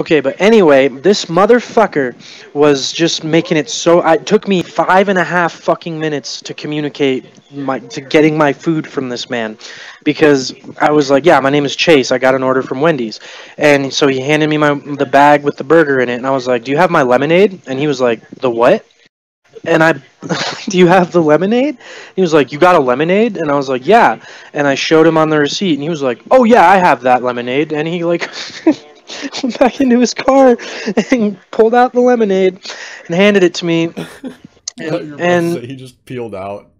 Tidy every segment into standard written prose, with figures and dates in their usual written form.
Okay, but anyway, this motherfucker was just making it so. It took me 5.5 fucking minutes to communicate to getting my food from this man, because I was like, "Yeah, my name is Chase. I got an order from Wendy's," and so he handed me the bag with the burger in it, and I was like, "Do you have my lemonade?" And he was like, "The what?" And I, do you have the lemonade? He was like, "You got a lemonade?" And I was like, "Yeah." And I showed him on the receipt, and he was like, "Oh yeah, I have that lemonade." And he like went back into his car and pulled out the lemonade and handed it to me. I thought you were about to And say he just peeled out.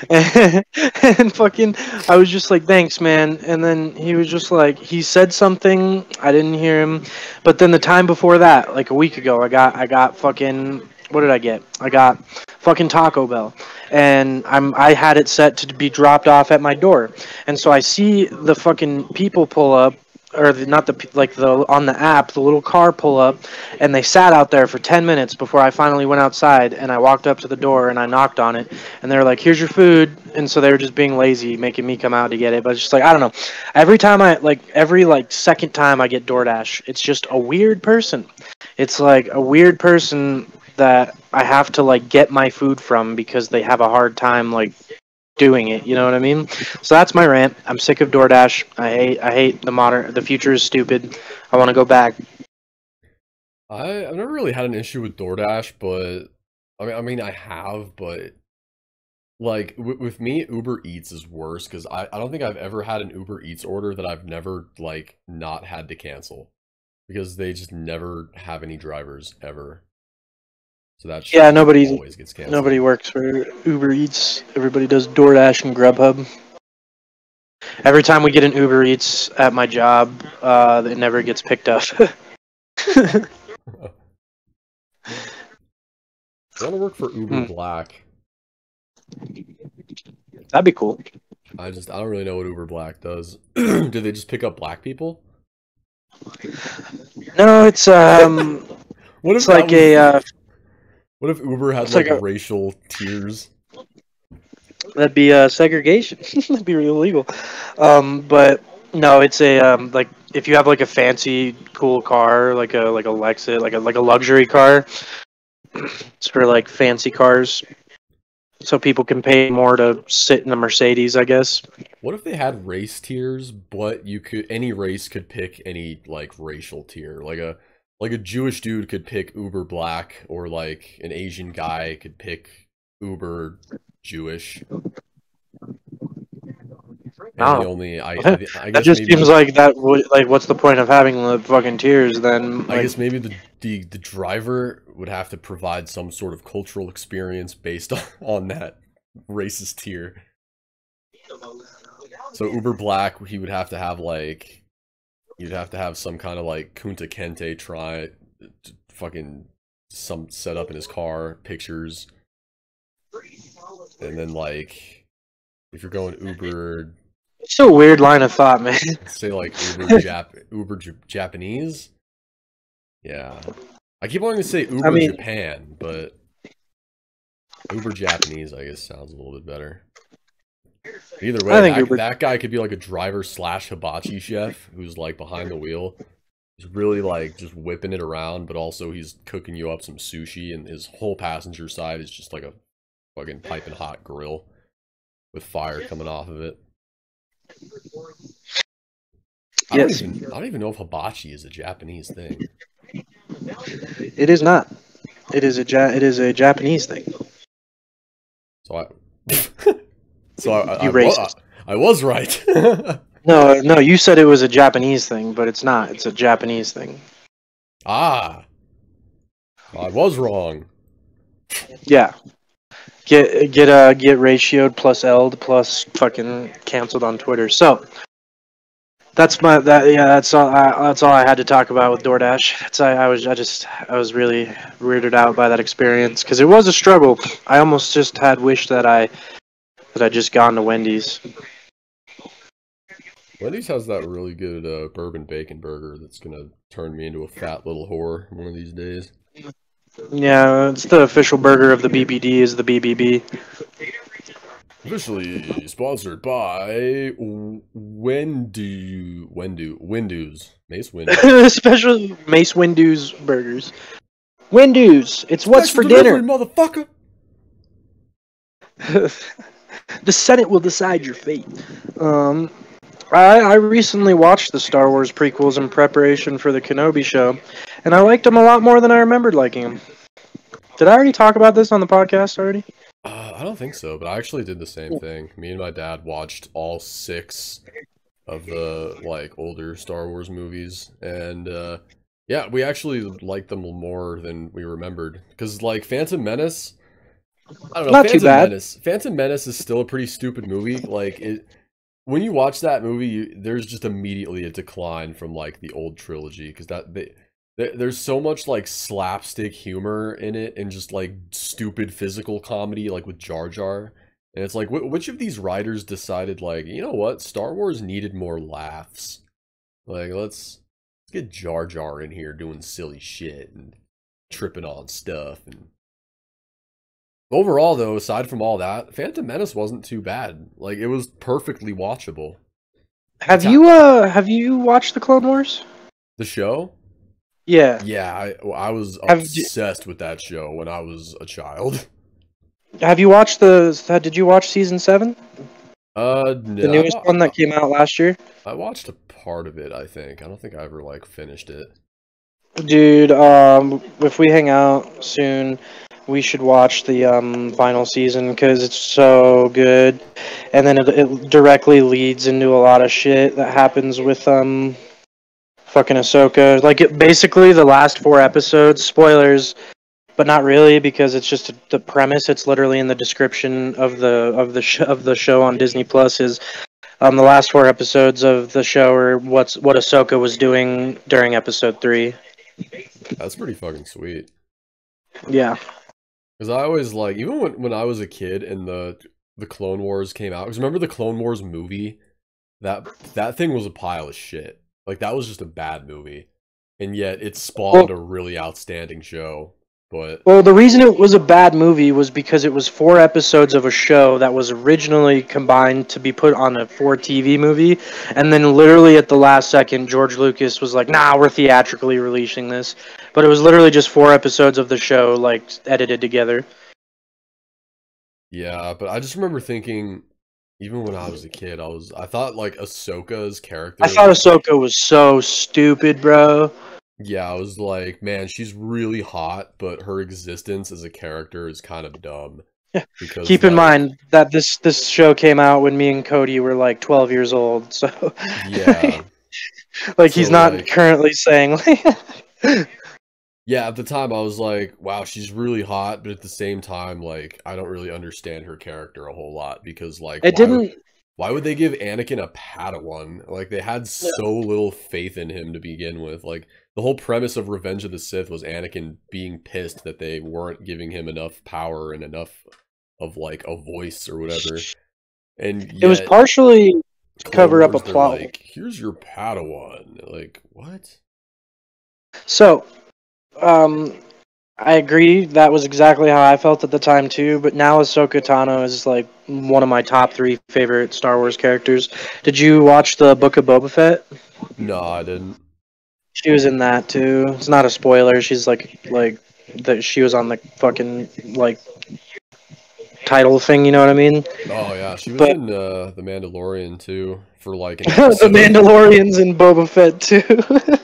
and fucking, I was just like, "Thanks, man." And then he was just like, he said something, I didn't hear him. But then the time before that, like a week ago, I got fucking, what did I get? I got fucking Taco Bell, and I had it set to be dropped off at my door. And so I see the fucking people pull up, or not the like the on the app, the little car pull up, and they sat out there for 10 minutes before I finally went outside, and I walked up to the door and I knocked on it, and they were like, "Here's your food." And so they were just being lazy, making me come out to get it. But it's just like, I don't know, every second time I get DoorDash, it's just a weird person. It's like a weird person that I have to like get my food from because they have a hard time like doing it. You know what I mean? So that's my rant. I'm sick of DoorDash. I hate the future is stupid. I want to go back. I've never really had an issue with DoorDash, but I mean I have, but like with me, Uber Eats is worse because I don't think I've ever had an Uber Eats order that I've never like not had to cancel because they just never have any drivers ever. So that shit Yeah, just always gets nobody canceled. works for Uber Eats. Everybody does DoorDash and Grubhub. Every time we get an Uber Eats at my job, it never gets picked up. I want to work for Uber Hmm, Black. that'd be cool. I don't really know what Uber Black does. Do they just pick up black people? No, What it's if that like was? a What if Uber had it's like like a racial tiers? that'd be segregation. That'd be illegal. But no, it's a like if you have like a fancy, cool car, like a Lexus, like a luxury car. It's for like fancy cars, so people can pay more to sit in a Mercedes, I guess. What if they had race tiers, but you could any race could pick any like racial tier? Like a Jewish dude could pick Uber Black, or like an Asian guy could pick Uber Jewish. And the No, only I that guess just seems maybe like like what's the point of having the fucking tiers then? I Like, guess maybe the driver would have to provide some sort of cultural experience based on that racist tier. So Uber Black, he would have to have like you'd have to have some kind of like Kunta Kente try fucking some setup in his car, pictures, and then like if you're going Uber, it's a weird line of thought, man. say like Japanese. Yeah, I keep wanting to say I Uber mean, Japan, but Uber Japanese I guess sounds a little bit better. Either I way, think that guy could be like a driver slash hibachi chef who's like behind the wheel. He's really like just whipping it around, but also he's cooking you up some sushi, and his whole passenger side is just like a fucking piping hot grill with fire coming off of it. yes, I don't even know if hibachi is a Japanese thing. it is not. It is a Japanese thing. So so You racist. I was right. No, no, you said it was a Japanese thing, but it's not. It's a Japanese thing. Ah, I was wrong. Yeah. Get ratioed plus L'd plus fucking canceled on Twitter. So that's all I had to talk about with DoorDash. I was really weirded out by that experience because it was a struggle. I almost just had wished that I just gone to Wendy's. Wendy's has that really good bourbon bacon burger that's gonna turn me into a fat little whore one of these days. Yeah, it's the official burger of the BBD is the BBB. Officially sponsored by Windows Mace Windu. Especially Mace Windu's burgers. Windu's, it's what's Special for delivery, dinner. motherfucker. The Senate will decide your fate. Um, I recently watched the Star Wars prequels in preparation for the Kenobi show, and I liked them a lot more than I remembered liking them. Did I already talk about this on the podcast already? I don't think so, but I actually did the same thing. Me and my dad watched all six of the like older Star Wars movies, and yeah, we actually liked them more than we remembered. Because like Phantom Menace, I don't know, Not too bad. Phantom Menace is still a pretty stupid movie. Like it, when you watch that movie, there's just immediately a decline from like the old trilogy because there's so much like slapstick humor in it and just like stupid physical comedy like with Jar Jar. And it's like which of these writers decided like, you know what, Star Wars needed more laughs. Like let's get Jar Jar in here doing silly shit and tripping on stuff. And overall though, aside from all that, Phantom Menace wasn't too bad. Like it was perfectly watchable. Have you watched the Clone Wars? The show? Yeah. Yeah, I was Have obsessed with that show when I was a child. Have you watched the? Did you watch season 7, the No, newest one that came out last year? I watched a part of it, I think. I don't think I ever like finished it. Dude, if we hang out soon, we should watch the final season because it's so good, and then it directly leads into a lot of shit that happens with fucking Ahsoka. Like basically the last 4 episodes, spoilers, but not really because it's just the premise. It's literally in the description of the show on Disney Plus. Is the last 4 episodes of the show are what Ahsoka was doing during episode 3. That's pretty fucking sweet. Yeah. Because I always like, even when I was a kid and the Clone Wars came out. Because remember the Clone Wars movie? That thing was a pile of shit. Like that was just a bad movie, and yet it Well, spawned a really outstanding show. But well, the reason it was a bad movie was because it was 4 episodes of a show that was originally combined to be put on a 4 TV movie, and then literally at the last second, George Lucas was like, "Nah, we're theatrically releasing this," but it was literally just 4 episodes of the show, like edited together. yeah, but I just remember thinking, even when I was a kid, I thought like Ahsoka's I character thought was like, Ahsoka was so stupid, bro. yeah, I was like, man, she's really hot, but her existence as a character is kind of dumb because Keep in like, mind that this show came out when me and Cody were like 12 years old, so yeah, like he's so not like, currently saying like, yeah, at the time I was like, wow, she's really hot, but at the same time, like, I don't really understand her character a whole lot because like, it didn't. why would they give Anakin a Padawan? Like they had so little faith in him to begin with. Like the whole premise of Revenge of the Sith was Anakin being pissed that they weren't giving him enough power and enough of like a voice or whatever. And It was yet partially to Clone cover up a Wars they're plot. like, here's your Padawan. Like, what? So, um, I agree. That was exactly how I felt at the time too. But now Ahsoka Tano is like one of my top 3 favorite Star Wars characters. Did you watch the Book of Boba Fett? No, I didn't. She was in that too. It's not a spoiler. She's like that. She was on the fucking like title thing. You know what I mean? Oh yeah, she was But in The Mandalorian too for like an the episode. Mandalorian's in Boba Fett too.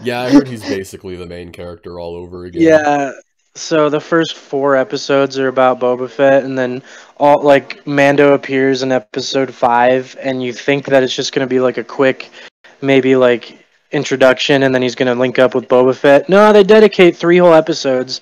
Yeah, I heard he's basically the main character all over again. Yeah. So the first 4 episodes are about Boba Fett, and then all like Mando appears in episode 5, and you think that it's just gonna be like a quick, maybe like introduction, and then he's gonna link up with Boba Fett. No, they dedicate 3 whole episodes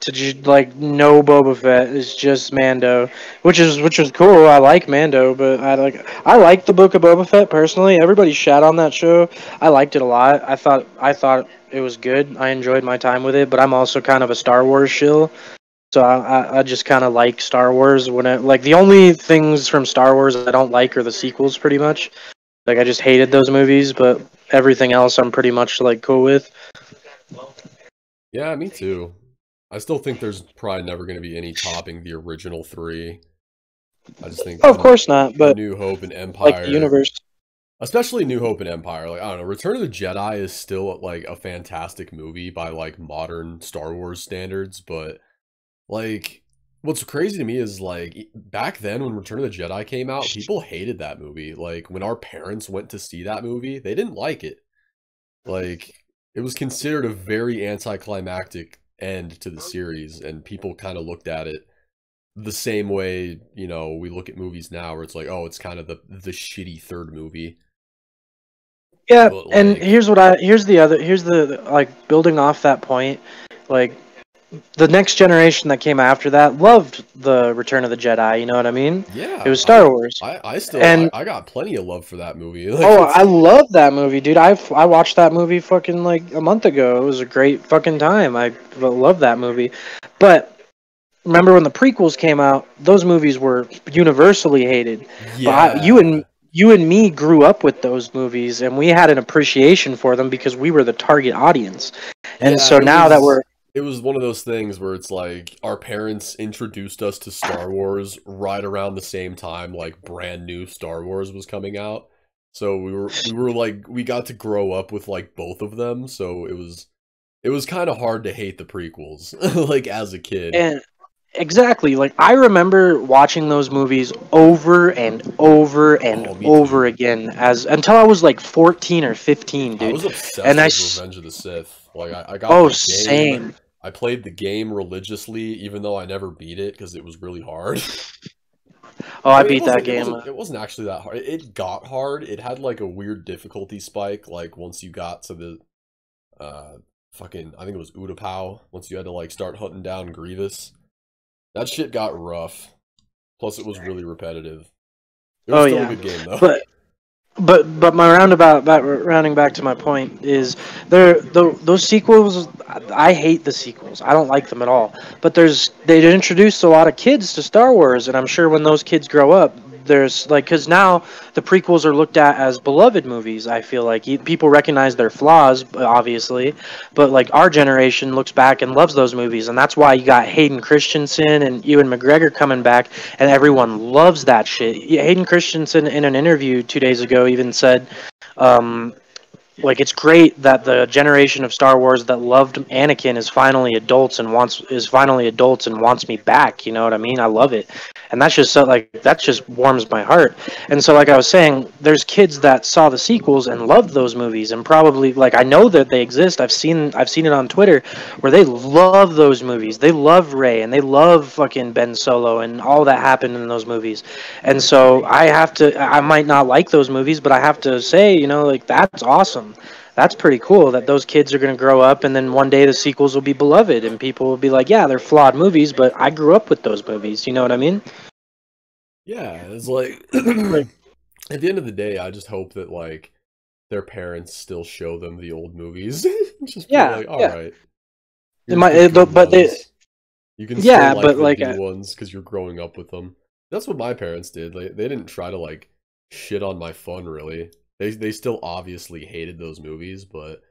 to like no Boba Fett. It's just Mando, which is cool. I like Mando, but I like the Book of Boba Fett personally. Everybody shat on that show. I liked it a lot. I thought it was good. I enjoyed my time with it, but I'm also kind of a Star Wars shill. So I just kind of like Star Wars when it like the only things from Star Wars I don't like are the sequels pretty much. Like I just hated those movies, but everything else I'm pretty much like cool with. Yeah, me too. I still think there's probably never going to be any topping the original three. I just think Oh, of course not, A but New Hope and like the Empire, universe. especially New Hope and Empire, like I don't know, Return of the Jedi is still like a fantastic movie by like modern Star Wars standards, but like what's crazy to me is like back then when Return of the Jedi came out, people hated that movie. Like when our parents went to see that movie, they didn't like it. Like it was considered a very anticlimactic end to the series, and people kind of looked at it the same way, you know, we look at movies now where it's like, oh, it's kind of the shitty third movie. Yeah, But and like, here's the like building off that point, like the next generation that came after that loved the Return of the Jedi. You know what I mean? It yeah, was Star Wars, I still and I got plenty of love for that movie. Like oh, it's I love that movie, dude. I watched that movie fucking like a month ago. It was a great fucking time. I love that movie, but remember when the prequels came out? Those movies were universally hated. But yeah. you and me grew up with those movies, and we had an appreciation for them because we were the target audience. And Yeah, so now that we're it was one of those things where it's like our parents introduced us to Star Wars right around the same time like brand new Star Wars was coming out. So we were like we got to grow up with like both of them, so it was kind of hard to hate the prequels like as a kid. and exactly, like I remember watching those movies over and over and Oh, me over too. again as until I was like 14 or 15, I dude. was And obsessed with Revenge of the Sith. Like I got oh, the game. same. I played the game religiously even though I never beat it because it was really hard. Oh, I I mean, beat that game. it wasn't actually that hard. It got hard. It had like a weird difficulty spike. Like once you got to the uh fucking, I think it was Utapau. Once you had to like start hunting down Grievous, that shit got rough. Plus, it was really repetitive. It was Oh still a yeah. good game though. But my rounding back to my point is those sequels. I hate the sequels. I don't like them at all. But they introduced a lot of kids to Star Wars, and I'm sure when those kids grow up, there's like because now the prequels are looked at as beloved movies. I feel like people recognize their flaws, obviously, but like our generation looks back and loves those movies, and that's why you got Hayden Christensen and Ewan McGregor coming back, and everyone loves that shit. Hayden Christensen in an interview 2 days ago even said, um, like it's great that the generation of Star Wars that loved Anakin is finally adults and wants me back. You know what I mean? I love it, and that's just so like that just warms my heart. And so, like I was saying, there's kids that saw the sequels and loved those movies, and probably like I know that they exist. I've seen it on Twitter where they love those movies. They love Ray and they love fucking Ben Solo and all that happened in those movies. And so I might not like those movies, but I have to say, like that's awesome. That's pretty cool that those kids are going to grow up and then one day the sequels will be beloved and people will be like, yeah, they're flawed movies, but I grew up with those movies. You know what I mean? Yeah, it's like Like, at the end of the day, I just hope that like their parents still show them the old movies. Just be yeah, like, all yeah. right, It here's might, the good but ones. You can still yeah, like but the like, B ones because you're growing up with them. That's what my parents did. They didn't try to like shit on my fun really. They still obviously hated those movies, but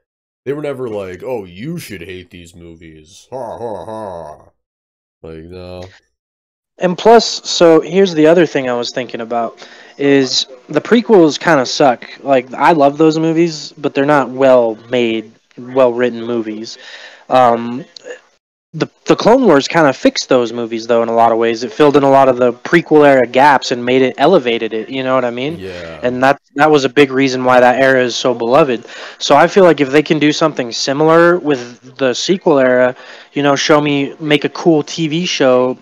they were never like, "Oh, you should hate these movies." Ha ha ha. Like, no. and plus, so here's the other thing I was thinking about is the prequels kind of suck. Like, I love those movies, but they're not well made, well written movies. Um, the Clone Wars kind of fixed those movies though in a lot of ways. It filled in a lot of the prequel era gaps and made it elevated it. You know what I mean? Yeah. And that was a big reason why that era is so beloved. So I feel like if they can do something similar with the sequel era, make a cool TV show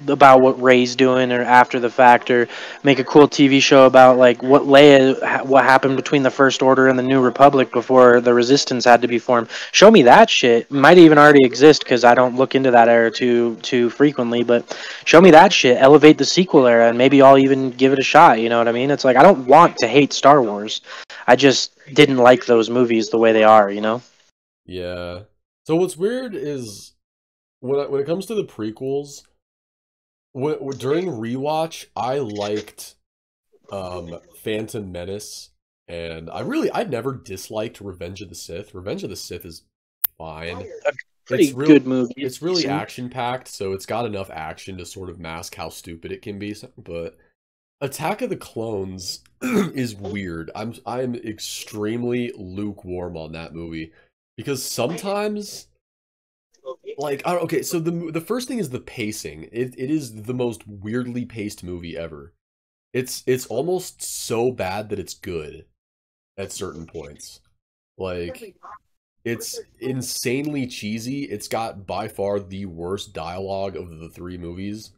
about what Ray's doing or after the fact, or make a cool TV show about like what happened between the First Order and the New Republic before the Resistance had to be formed. Show me that shit. Might even already exist because I don't look into that era too frequently. But show me that shit. Elevate the sequel era, and maybe I'll even give it a shot. You know what I mean? It's like I don't want to hate Star Wars. I just didn't like those movies the way they are. You know? Yeah. So what's weird is when it comes to the prequels, during rewatch, I liked Phantom Menace, and I'd never disliked Revenge of the Sith. Revenge of the Sith is fine. it's Pretty real good movie. It's it's really decent. action packed, so it's got enough action to sort of mask how stupid it can be. But Attack of the Clones is weird. I'm extremely lukewarm on that movie because sometimes like okay, so the first thing is the pacing. It is the most weirdly paced movie ever. It's almost so bad that it's good at certain points. Like it's insanely cheesy. It's got by far the worst dialogue of the three movies,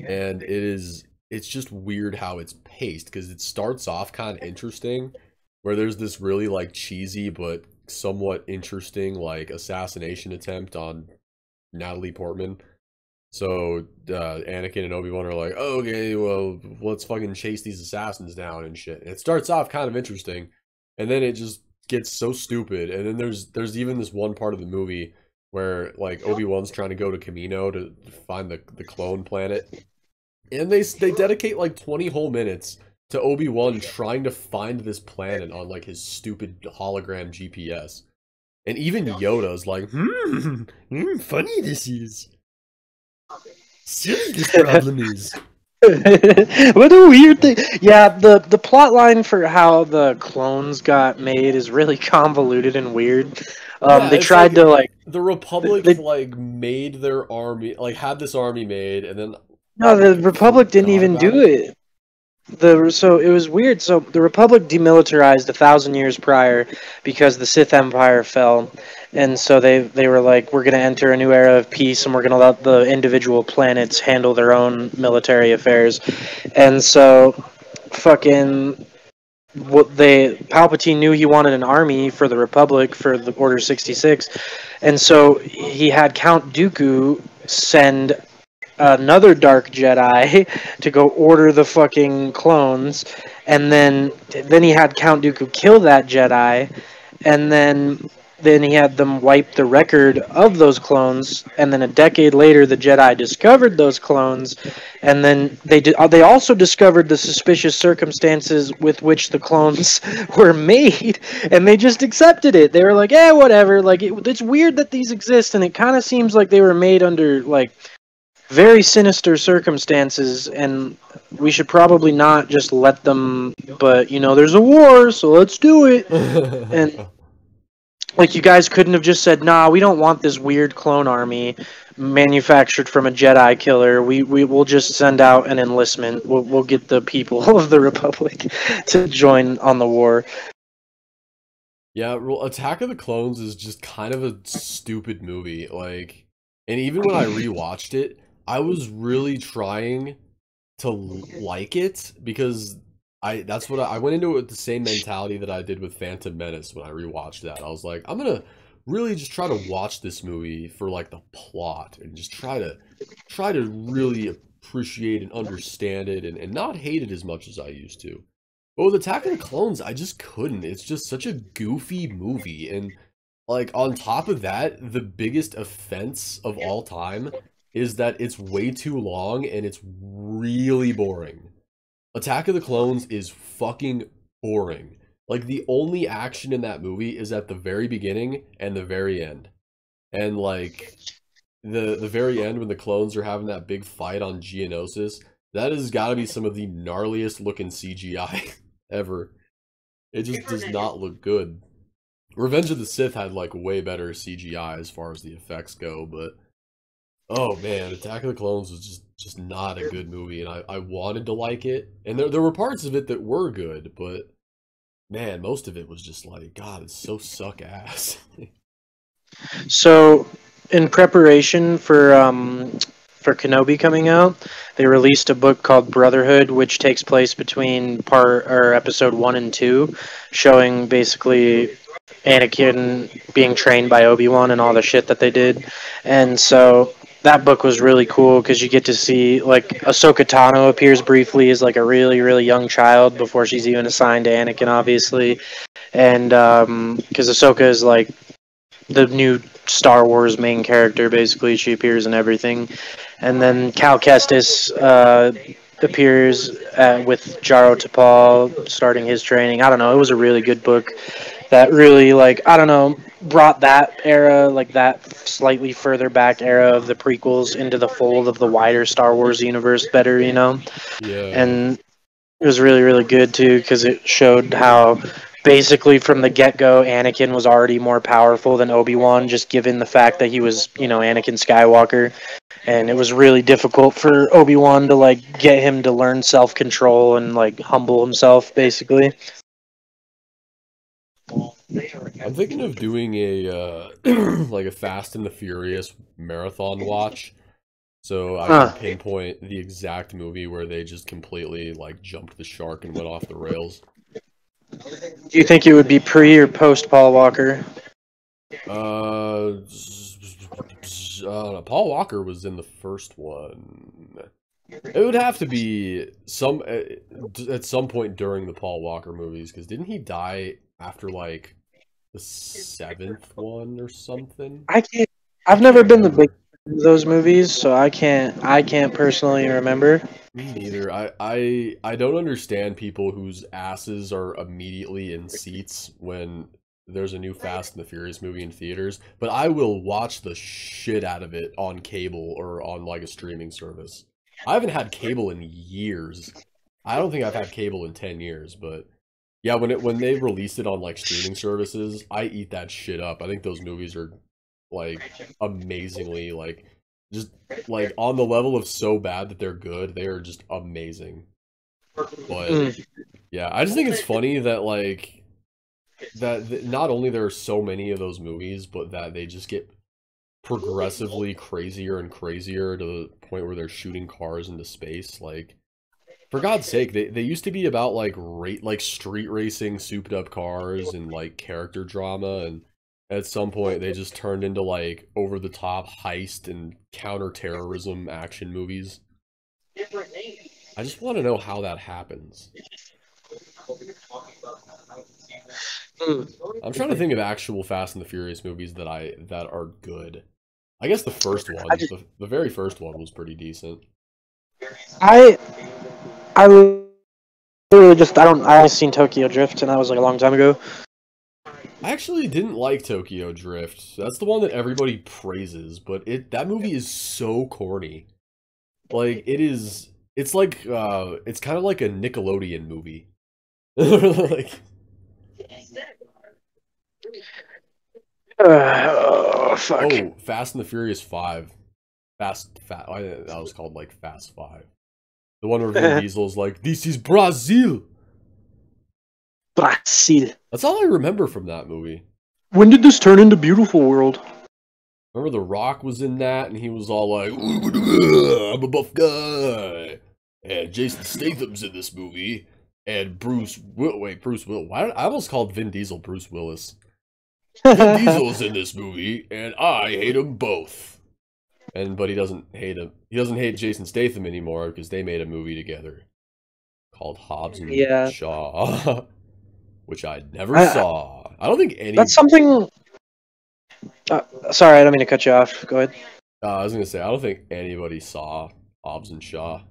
and it's just weird how it's paced because it starts off kind of interesting, where there's this really like cheesy but somewhat interesting like assassination attempt on Natalie Portman. So Anakin and Obi-Wan are like, oh, okay, well, let's fucking chase these assassins down and shit. And it starts off kind of interesting, and then it just gets so stupid. And then there's even this one part of the movie where like Obi-Wan's trying to go to Kamino to find the clone planet, and they dedicate like 20 whole minutes to Obi-Wan trying to find this planet on like his stupid hologram GPS. And even Yoda's like, funny this is. Silly this problem is. What a weird thing. Yeah, the plot line for how the clones got made is really convoluted and weird. Yeah, They it's tried like to like the Republic they like made their army, like had this army made, and then no, the Republic didn't forgot even about do it. it. So it was weird. So the Republic demilitarized 1,000 years prior because the Sith Empire fell, and so they were like, we're going to enter a new era of peace, and we're going to let the individual planets handle their own military affairs, and so fucking what they Palpatine knew he wanted an army for the Republic for the Order 66, and so he had Count Dooku send another dark Jedi to go order the fucking clones, and then he had Count Dooku kill that Jedi, and then he had them wipe the record of those clones, and then a decade later the Jedi discovered those clones, and then they also discovered the suspicious circumstances with which the clones were made, and they just accepted it. They were like, "Eh, whatever." Like it's weird that these exist, and it kind of seems like they were made under like very sinister circumstances, and we should probably not just let them. But there's a war, so let's do it. And like, you guys couldn't have just said, "Nah, we don't want this weird clone army manufactured from a Jedi killer. We will just send out an enlistment. We'll get the people of the Republic to join on the war." Yeah, well, Attack of the Clones is just kind of a stupid movie. Like, and even when I rewatched it, I was really trying to like it because I went into it with the same mentality that I did with Phantom Menace when I rewatched that. I was like, I'm gonna really just try to watch this movie for like the plot and just try to really appreciate and understand it and not hate it as much as I used to. But with Attack of the Clones, I just couldn't. It's just such a goofy movie. And, like, on top of that, the biggest offense of all time is that it's way too long and it's really boring. Attack of the Clones is fucking boring. Like, the only action in that movie is at the very beginning and the very end. And, like, the very end when the clones are having that big fight on Geonosis, that has got to be some of the gnarliest looking CGI ever. It just does not look good. Revenge of the Sith had like way better CGI as far as the effects go, but oh man, Attack of the Clones was just not a good movie, and I wanted to like it, and there were parts of it that were good, but man, most of it was just like, God, it's so suck ass. So, in preparation for Kenobi coming out, they released a book called Brotherhood, which takes place between part or episode 1 and 2, showing basically Anakin being trained by Obi-Wan and all the shit that they did. And so that book was really cool because you get to see like Ahsoka Tano appears briefly as like a really really young child before she's even assigned to Anakin, obviously, and because Ahsoka is like the new Star Wars main character. Basically, she appears in everything. And then Cal Kestis appears with Jaro Tapal starting his training. I don't know. It was a really good book that really, like, I don't know. brought that era, like that slightly further back era of the prequels, into the fold of the wider Star Wars universe better, you know? Yeah. And it was really, really good too because it showed how basically from the get go, Anakin was already more powerful than Obi-Wan, just given the fact that he was, you know, Anakin Skywalker. And it was really difficult for Obi-Wan to like get him to learn self-control and like humble himself, basically. I'm thinking of doing a like a Fast and the Furious marathon watch, so I can Huh. pinpoint the exact movie where they just completely like jumped the shark and went off the rails. Do you think it would be pre or post Paul Walker? Uh, Paul Walker was in the first one. It would have to be some at some point during the Paul Walker movies, because didn't he die after like the seventh one or something? I can't. I I've can't never been the remember. big fan of those movies, so I can't. I can't personally remember. Me neither. I don't understand people whose asses are immediately in seats when there's a new Fast and the Furious movie in theaters, but I will watch the shit out of it on cable or on like a streaming service. I haven't had cable in years. I don't think I've had cable in 10 years, but yeah, when they released it on like streaming services, I eat that shit up. I think those movies are like amazingly like just like on the level of so bad that they're good. They are just amazing. But Mm. yeah, I just think it's funny that like not only there are so many of those movies, but that they just get progressively crazier and crazier to the point where they're shooting cars into space. Like for God's sake, they used to be about like like street racing, souped up cars and like character drama, and at some point they just turned into like over the top heist and counterterrorism action movies. I just want to know how that happens. Mm. I'm trying to think of actual Fast and the Furious movies that are good. I guess the first I one, just. the very first one was pretty decent. I. I literally just. I don't. I only seen Tokyo Drift, and that was like a long time ago. I actually didn't like Tokyo Drift. That's the one that everybody praises, but that movie is so corny. Like it's like it's kind of like a Nickelodeon movie. Like Oh fuck. oh, Fast and the Furious 5. That was called like Fast 5. The one where Vin Diesel's like, "This is Brazil." Brazil. That's all I remember from that movie. When did this turn into Beautiful World? Remember The Rock was in that, and he was all like, "I'm a buff guy," and Jason Statham's in this movie, and Bruce Will. Why? I almost called Vin Diesel Bruce Willis. Vin Diesel's in this movie, and I hate them both. But he doesn't hate him. He doesn't hate Jason Statham anymore because they made a movie together called Hobbs and Yeah. Shaw, which I never I, saw. I don't think any. that's something. Sorry, I don't mean to cut you off. Go ahead. I was gonna say I don't think anybody saw Hobbs and Shaw.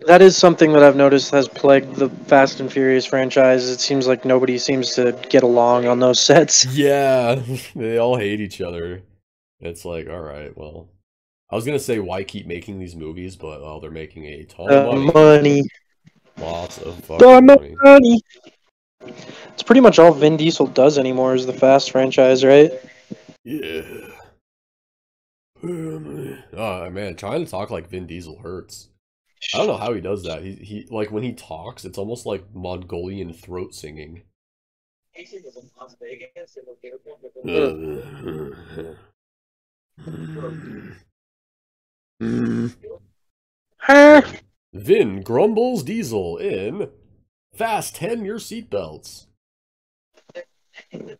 That is something that I've noticed has plagued the Fast and Furious franchise. It seems like nobody seems to get along on those sets. Yeah, they all hate each other. It's like, all right, well, I was gonna say why keep making these movies, but well, they're making a ton of money, Money. lots of Ton fucking of money. money. It's pretty much all Vin Diesel does anymore is the Fast franchise, right? Yeah. Oh man, trying to talk like Vin Diesel hurts. I don't know how he does that. He like when he talks, it's almost like Mongolian throat singing. Huh? Vin grumbles Diesel in Fast 10 your seatbelts. I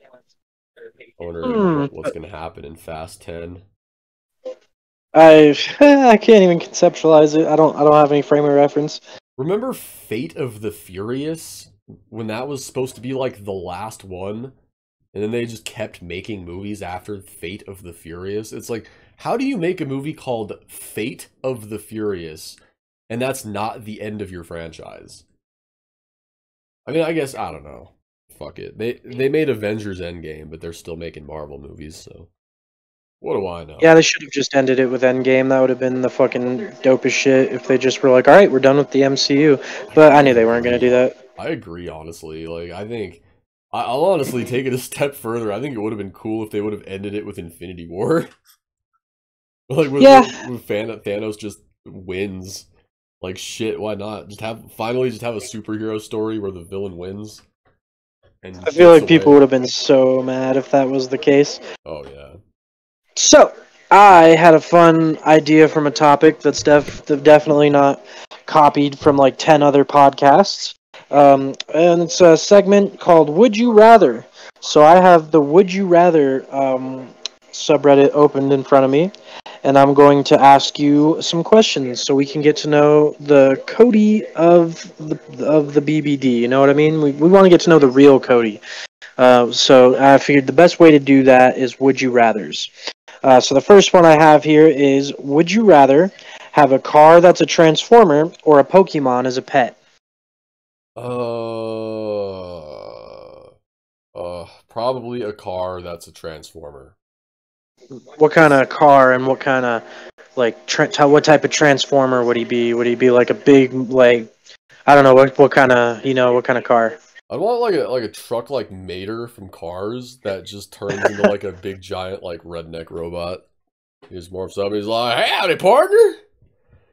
wonder what's gonna happen in Fast 10. I can't even conceptualize it. I don't have any frame of reference. Remember Fate of the Furious? When that was supposed to be like the last one? And then they just kept making movies after Fate of the Furious? It's like, how do you make a movie called Fate of the Furious and that's not the end of your franchise? I mean, I guess, I don't know. fuck it. They made Avengers Endgame, but they're still making Marvel movies, so what do I know? Yeah, they should have just ended it with Endgame. That would have been the fucking dopest shit if they just were like, all right, we're done with the MCU. I But I kind knew of they weren't going to do agree. that. I agree, honestly. Like, I think I'll honestly take it a step further. I think it would have been cool if they would have ended it with Infinity War, like Yeah, with Thanos just wins. Like shit, why not? Just have a superhero story where the villain wins I and feel gets like people away. would have been so mad if that was the case. Oh yeah. So, I had a fun idea from a topic that's definitely not copied from like 10 other podcasts. And it's a segment called Would You Rather. So, I have the Would You Rather subreddit opened in front of me, and I'm going to ask you some questions so we can get to know the Cody of the BBD. You know what I mean? We want to get to know the real Cody. So, I figured the best way to do that is Would You Rathers. So the first one I have here is: would you rather have a car that's a transformer or a Pokemon as a pet? Probably a car that's a transformer. What kind Cause of car and what kind of like what type of transformer would he be? Would he be like a big like I don't know what kind of what kind of car? I want like a truck like Mater from Cars that just turns into like a big giant like redneck robot. He just morphs up and he's like, "Hey, howdy, partner!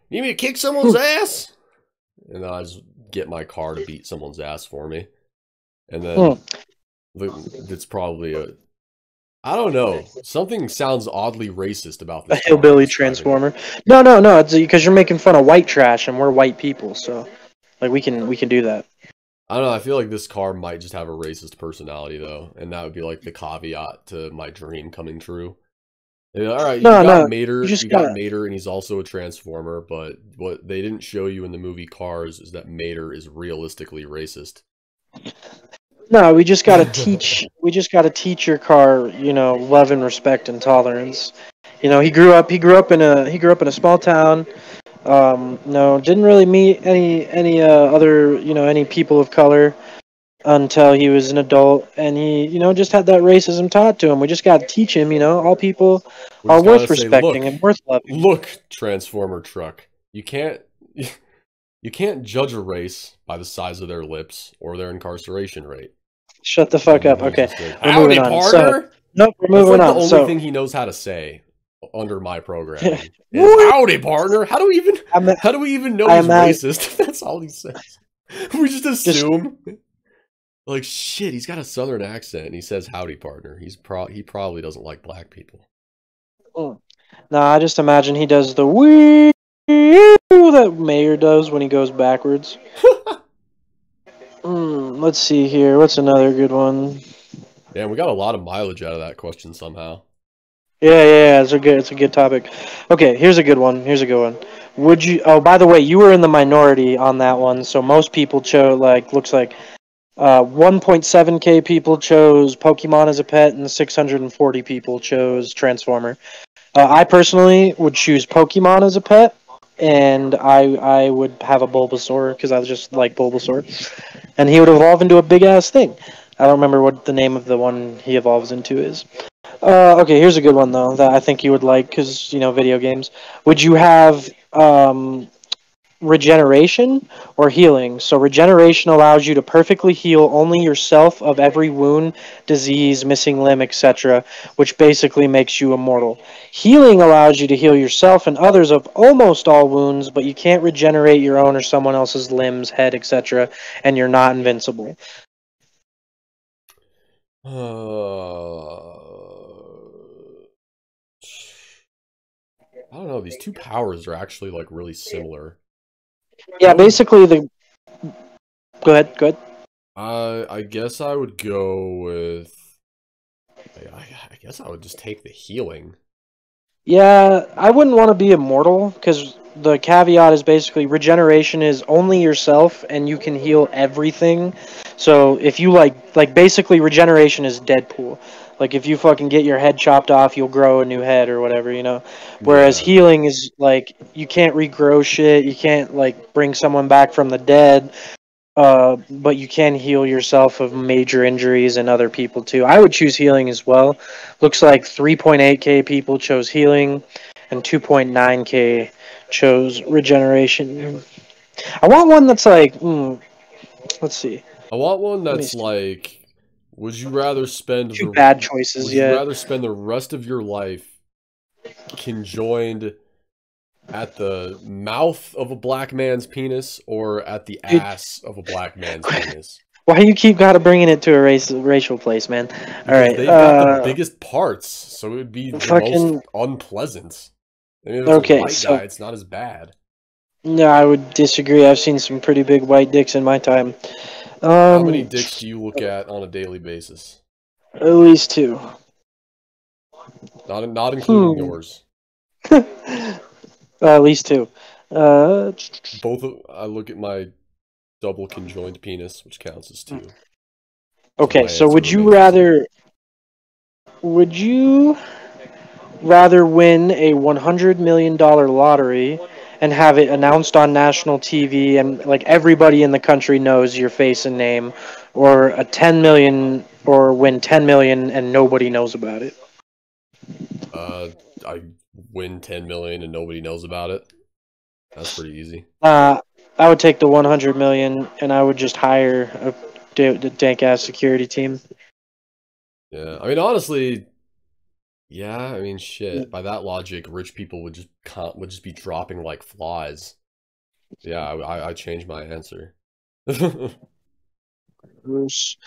Need me to kick someone's ass?" And then I just get my car to beat someone's ass for me. And Hmm, then it's probably a I don't know. Something sounds oddly racist about a this car I'm hillbilly describing. transformer? No. It's because you're making fun of white trash and we're white people, so like we can do that. I don't know. I feel like this car might just have a racist personality though, and that would be like the caveat to my dream coming true. Yeah, all right, No. You You just got got Mater, and he's also a transformer. But what they didn't show you in the movie Cars is that Mater is realistically racist. No, we just gotta teach. We just gotta teach your car, love and respect and tolerance. He grew up in a small town. No, didn't really meet any other, any people of color until he was an adult, and he, just had that racism taught to him. We just gotta teach him, all people We are just gotta worth say, respecting and worth loving. look, transformer truck. You can't judge a race by the size of their lips or their incarceration rate. Shut the fuck And then up. he Okay, just goes, we're moving "Howdy, on. So, partner." nope, we're That's moving like the on. only So, thing he knows how to say under my programming is what? "Howdy, partner." I'm, How do we even know I he's imagine racist? That's all he says. We just just. assume. Like shit, he's got a southern accent and he says "howdy, partner." He probably doesn't like black people. Mm. No, I just imagine he does the wee that Mayor does when he goes backwards. Let's see here. What's another good one? Damn, we got a lot of mileage out of that question somehow. Yeah. It's a good topic. Okay, here's a good one. Here's a good one. Would you? Oh, by the way, you were in the minority on that one. So most people chose looks like 1.7K people chose Pokemon as a pet, and 640 people chose Transformer. I personally would choose Pokemon as a pet, and I would have a Bulbasaur because I just like Bulbasaur, and he would evolve into a big ass thing. I don't remember what the name of the one he evolves into is. Okay, here's a good one though that I think you would like because video games. Would you have regeneration or healing? So regeneration allows you to perfectly heal only yourself of every wound, disease, missing limb, etc., which basically makes you immortal. Healing allows you to heal yourself and others of almost all wounds, but you can't regenerate your own or someone else's limbs, head, etc., and you're not invincible. I don't know. These two powers are actually like really similar. Yeah, I would. basically the go ahead, go ahead. I guess I would go with. I guess I would just take the healing. Yeah, I wouldn't want to be immortal because the caveat is basically regeneration is only yourself and you can heal everything. So if you like basically regeneration is Deadpool. Like if you fucking get your head chopped off, you'll grow a new head or whatever. Whereas Yeah. healing is like you can't regrow shit, you can't like bring someone back from the dead. but you can heal yourself of major injuries and other people too. I would choose healing as well. Looks like 3.8k people chose healing, and 2.9k chose regeneration. I want one that's like, let's see. I want one Let me that's see. like, would you rather spend Two bad choices, would you yeah. rather spend the rest of your life conjoined at the mouth of a black man's penis or at the Dude, ass of a black man's penis? why you keep gotta bringing it to a racial place, man? All Because right, they've got the biggest parts, so it would be the most fucking unpleasant. I mean, if it's a okay. white guy, So it's not as bad. no, I would disagree. I've seen some pretty big white dicks in my time. How many Um, dicks do you look at on a daily basis? at least two. Not including Hmm. yours. At least two. Uh, I look at my double conjoined penis, which counts as two. So okay, my so answer remains the same. would you rather win a $100 million lottery and have it announced on national TV and like everybody in the country knows your face and name, or a 10 million or win 10 million and nobody knows about it? Uh, I win 10 million and nobody knows about it. That's pretty easy. Uh, I would take the 100 million and I would just hire a dank ass security team. Yeah, I mean, honestly, yeah. I mean, shit. By that logic, rich people would just be dropping like flies. Yeah, I changed my answer. Gross.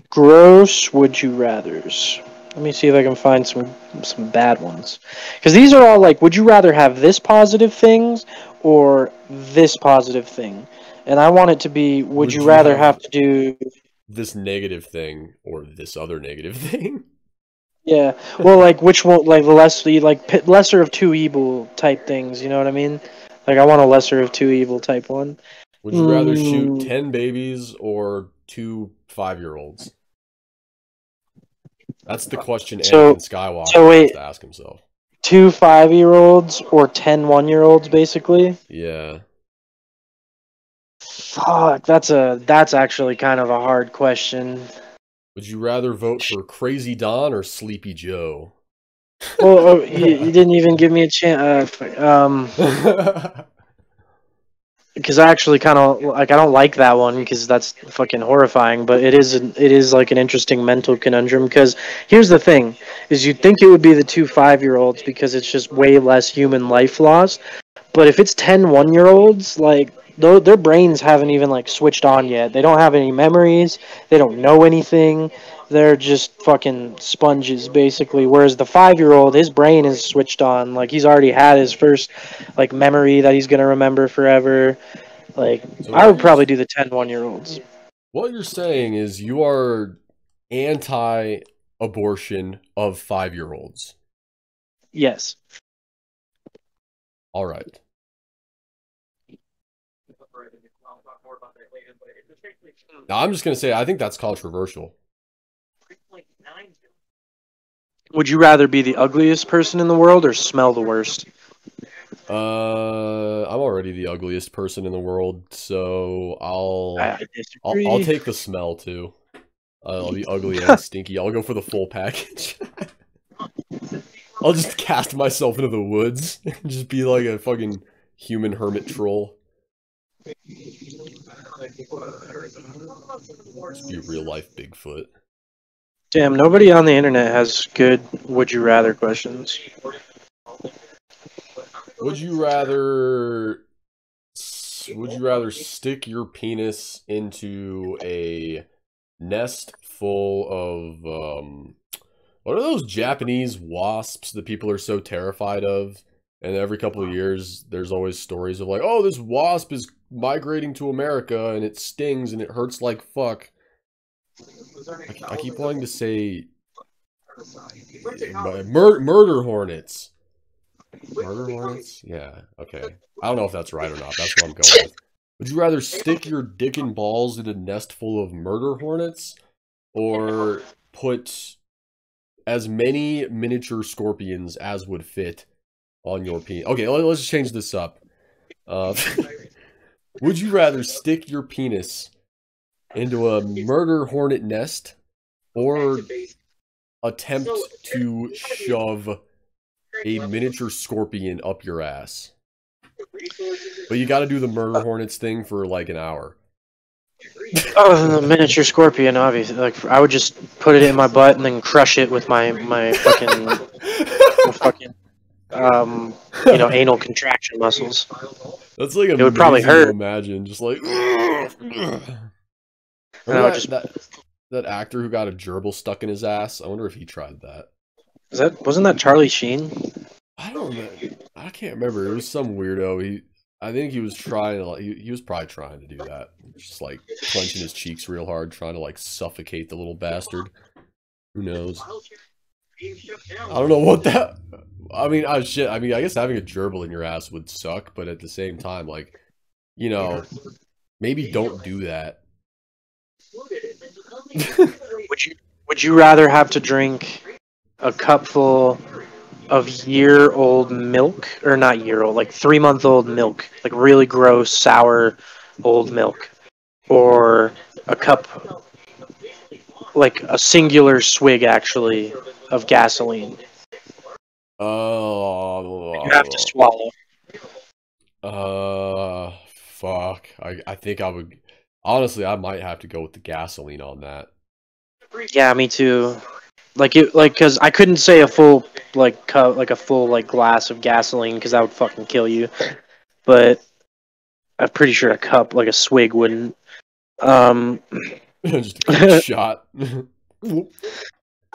Gross. Would you rather's? Let me see if I can find some bad ones. Because these are all like, would you rather have this positive things or this positive thing? And I want it to be, would Would you you rather have have to do? this negative thing or this other negative thing? Yeah. Well, like which one? Like the lesser of two evil type things. You know what I mean? Like I want a lesser of two evil type one. Would you rather shoot Mm, 10 babies or two 5-year-olds? That's the question Anakin so Skywalker so has wait, to ask himself. two 5-year-olds or 10 1-year-olds basically. Yeah. Fuck, that's actually kind of a hard question. Would you rather vote for Crazy Don or Sleepy Joe? Well, you didn't even give me a chance. Because I actually kind of like I don't like that one because that's fucking horrifying. But it is like an interesting mental conundrum. Because here's the thing: is you'd think it would be the two 5-year-olds because it's just way less human life loss. But if it's 10 1-year-olds, like their brains haven't even like switched on yet. They don't have any memories. They don't know anything. They're just fucking sponges basically. Whereas the 5-year-old, his brain is switched on. Like he's already had his first like memory that he's gonna remember forever. Like So I would probably do the 10 1-year-olds. what you're saying is you are anti-abortion of 5-year-olds. Yes. All right. Now I'm just gonna say I think that's controversial. Would you rather be the ugliest person in the world or smell the worst? I'm already the ugliest person in the world, so I I'll disagree. take the smell too. I'll be ugly and stinky. I'll go for the full package. I'll just cast myself into the woods and just be like a fucking human hermit troll. Just be real life Bigfoot. Damn, nobody on the internet has good would you rather questions. Would you rather stick your penis into a nest full of what are those Japanese wasps that people are so terrified of? And every couple of years, there's always stories of like, oh, this wasp is migrating to America and it stings and it hurts like fuck. I keep wanting to say murder hornets. Murder hornets? Yeah, okay. I don't know if that's right or not. That's what I'm going with. Would you rather stick your dick and balls in a nest full of murder hornets or put as many miniature scorpions as would fit on your penis? Okay, let's change this up. Uh, would you rather stick your penis into a murder hornet nest, or attempt to shove a miniature scorpion up your ass. But you got to do the murder hornets thing for like an hour. Oh, the miniature scorpion, obviously. Like, I would just put it in my butt and then crush it with my fucking anal contraction muscles. That's like It would probably amazing to hurt, imagine. Just like and I remember would that just. that actor who got a gerbil stuck in his ass? I wonder if he tried that. Wasn't that Charlie Sheen? I don't know. I can't remember. It was some weirdo. I think he was trying to. Like, he was probably trying to do that. Just like clenching his cheeks real hard, trying to like suffocate the little bastard. Who knows? I don't know what that. I mean, shit. I mean, I guess having a gerbil in your ass would suck, but at the same time, like, maybe don't do that. Would you rather have to drink a cupful of year-old milk, or not year-old, like 3-month-old milk, like really gross, sour, old milk, or a cup, like a singular swig actually, of gasoline? You have to Oh, swallow. fuck. I think I would. Honestly, I might have to go with the gasoline on that. Yeah, me too. Cause I couldn't say a full cup, like a full glass of gasoline, because that would fucking kill you. But I'm pretty sure a cup, like a swig, wouldn't. Um, Just a quick shot.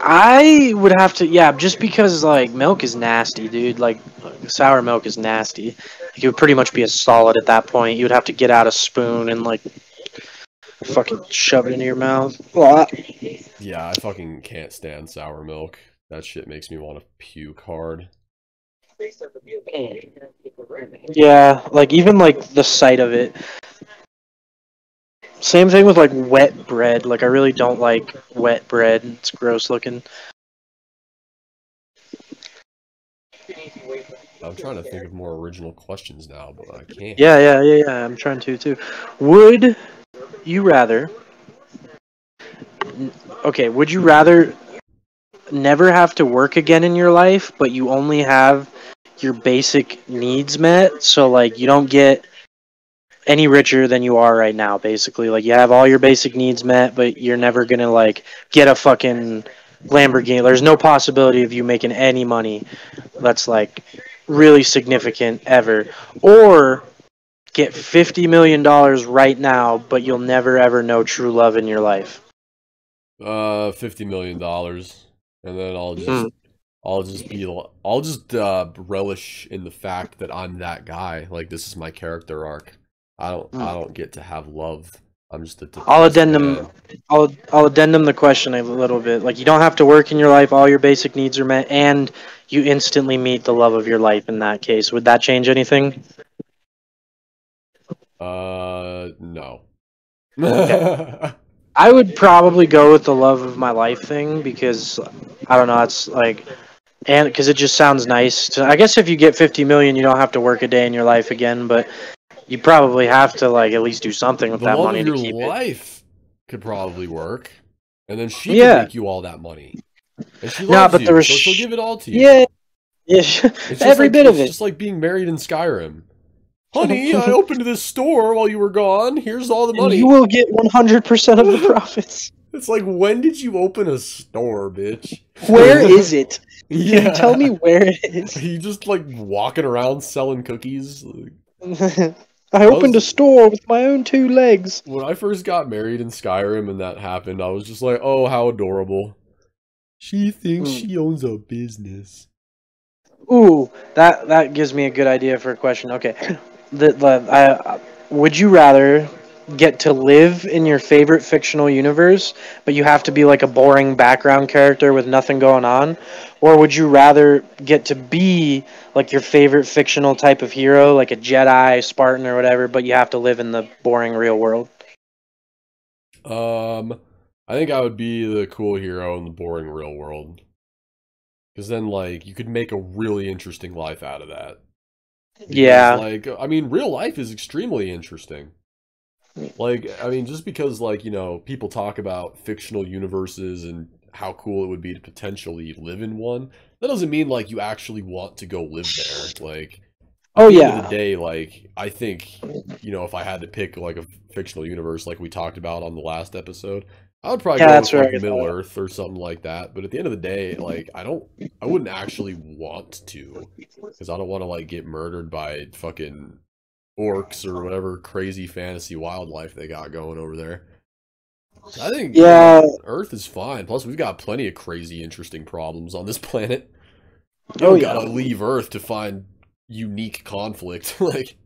I would have to, yeah, just because like milk is nasty, dude. Like sour milk is nasty. Like, it would pretty much be a solid at that point. You would have to get out a spoon and like fucking shove it into your mouth. Blah. Yeah, I fucking can't stand sour milk. That shit makes me want to puke hard. Yeah, like even like the sight of it. Same thing with like wet bread. Like I really don't like wet bread. It's gross looking. I'm trying to think of more original questions now, but I can't. Yeah. I'm trying to too. Would you rather? Okay, would you rather never have to work again in your life, but you only have your basic needs met? So like you don't get any richer than you are right now, basically. Like you have all your basic needs met, but you're never gonna like get a fucking Lamborghini. There's no possibility of you making any money that's like really significant ever. Or get $50 million right now, but you'll never ever know true love in your life. $50 million, and then Mm. I'll just relish in the fact that I'm that guy. Like this is my character arc. I don't get to have love. I'm just a I'll depressed addendum. man. I'll addendum the question a little bit. Like you don't have to work in your life; all your basic needs are met, and you instantly meet the love of your life. In that case, would that change anything? No. Okay. I would probably go with the love of my life thing because I don't know. It's like, and because it just sounds nice. I guess if you get 50 million, you don't have to work a day in your life again. But you probably have to like at least do something with The that love of money to your keep it. life could probably work, and then she could Yeah. make you all that money, and she No, loves but the you, so she'll give it all to yeah, you. yeah, every bit of It's it. just like being married in Skyrim. Honey, I opened this store while you were gone. Here's all the And you money. will get 100% of the profits. It's like, when did you open a store, bitch? Where is it? Can you tell me Yeah. where it is? Are you just like walking around selling cookies? I I opened was a store with my own 2 legs. When I first got married in Skyrim and that happened, I was just like, oh, how adorable. She thinks Mm. she owns a business. Ooh, that gives me a good idea for a question. Okay, would you rather get to live in your favorite fictional universe, but you have to be like a boring background character with nothing going on, or would you rather get to be like your favorite fictional type of hero, like a Jedi, Spartan, or whatever, but you have to live in the boring real world? I think I would be the cool hero in the boring real world. Because then, like, you could make a really interesting life out of that. Because, Yeah, like, I mean, real life is extremely interesting. Like, I mean, just because, like, you know, people talk about fictional universes and how cool it would be to potentially live in one, that doesn't mean, like, you actually want to go live there. Like, at Oh the end of the yeah, day, like, I think, you know, if I had to pick, like, a fictional universe like we talked about on the last episode, I would probably yeah, go that's with, like, right. Middle Earth or something like that. But at the end of the day, like, I wouldn't actually want to, because I don't want to, like, get murdered by fucking orcs or whatever crazy fantasy wildlife they got going over there. So I think, you Yeah. know, Earth is fine. Plus, we've got plenty of crazy, interesting problems on this planet. You Oh don't yeah. gotta leave Earth to find unique conflict. Like,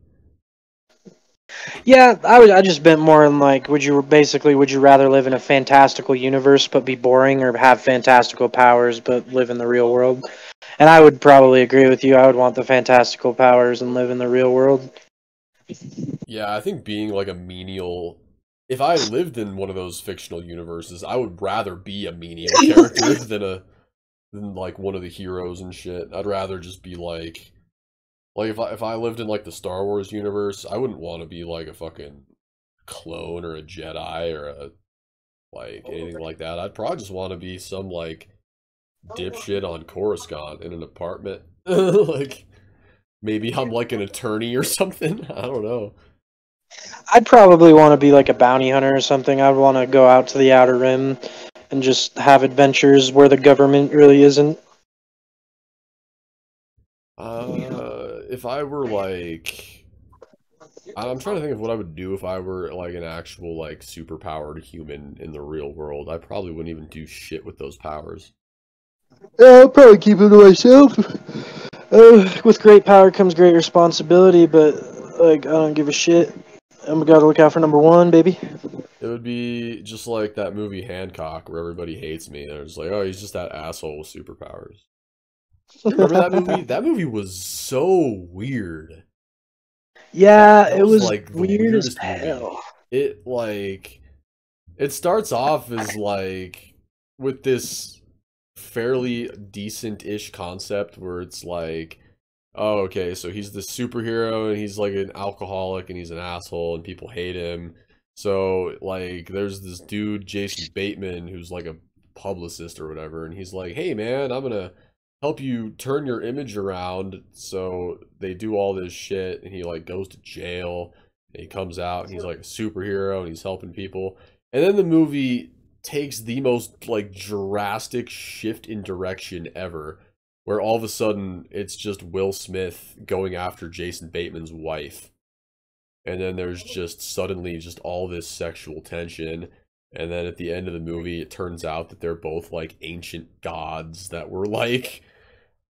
Yeah, I just meant more in like, would you rather live in a fantastical universe but be boring, or have fantastical powers but live in the real world? And I would probably agree with you. I would want the fantastical powers and live in the real world. yeah, I think being like a menial. If I lived in one of those fictional universes, I would rather be a menial character than like one of the heroes and shit. I'd rather just be like if I lived in like the Star Wars universe, I wouldn't want to be like a fucking clone or a Jedi or a like anything like that. I'd probably just want to be some like dipshit on Coruscant in an apartment. Like maybe I'm like an attorney or something. I don't know. I'd probably want to be like a bounty hunter or something. I'd want to go out to the Outer Rim and just have adventures where the government really isn't. If I were like I'm trying to think of what I would do if I were like an actual like superpowered human in the real world. I probably wouldn't even do shit with those powers. Yeah, I'll probably keep it to myself. With great power comes great responsibility, but like I don't give a shit. I'm gotta look out for number one, baby. It would be just like that movie Hancock where everybody hates me. They're just like, oh, he's just that asshole with superpowers. You remember that movie? That movie was so weird. Yeah, That it was was like the weird as weirdest movie. hell. It like it starts off as like with this fairly decent-ish concept where it's like, oh, okay, so he's the superhero and he's like an alcoholic and he's an asshole and people hate him. So like there's this dude, Jason Bateman, who's like a publicist or whatever, and he's like, hey man, I'm gonna help you turn your image around. So they do all this shit and he like goes to jail and he comes out and he's like a superhero and he's helping people. And then the movie takes the most like drastic shift in direction ever, where all of a sudden it's just Will Smith going after Jason Bateman's wife. And then there's just suddenly just all this sexual tension. And then at the end of the movie, it turns out that they're both like ancient gods that were like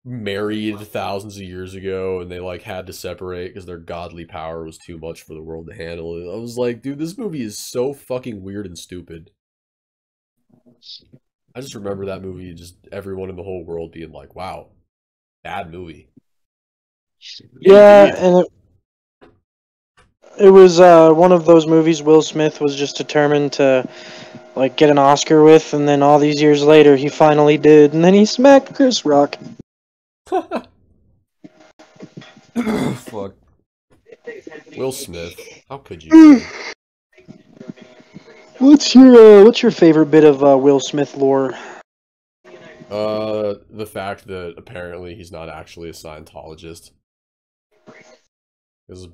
married thousands of years ago and they like had to separate because their godly power was too much for the world to handle. I was like, dude, this movie is so fucking weird and stupid. I just remember that movie, just everyone in the whole world being like, wow, bad movie. Yeah, Indeed. and it was one of those movies Will Smith was just determined to like get an Oscar with, and then all these years later he finally did, and then he smacked Chris Rock. Fuck. Will Smith. How could you, man? What's your favorite bit of Will Smith lore? The fact that apparently he's not actually a Scientologist. Because,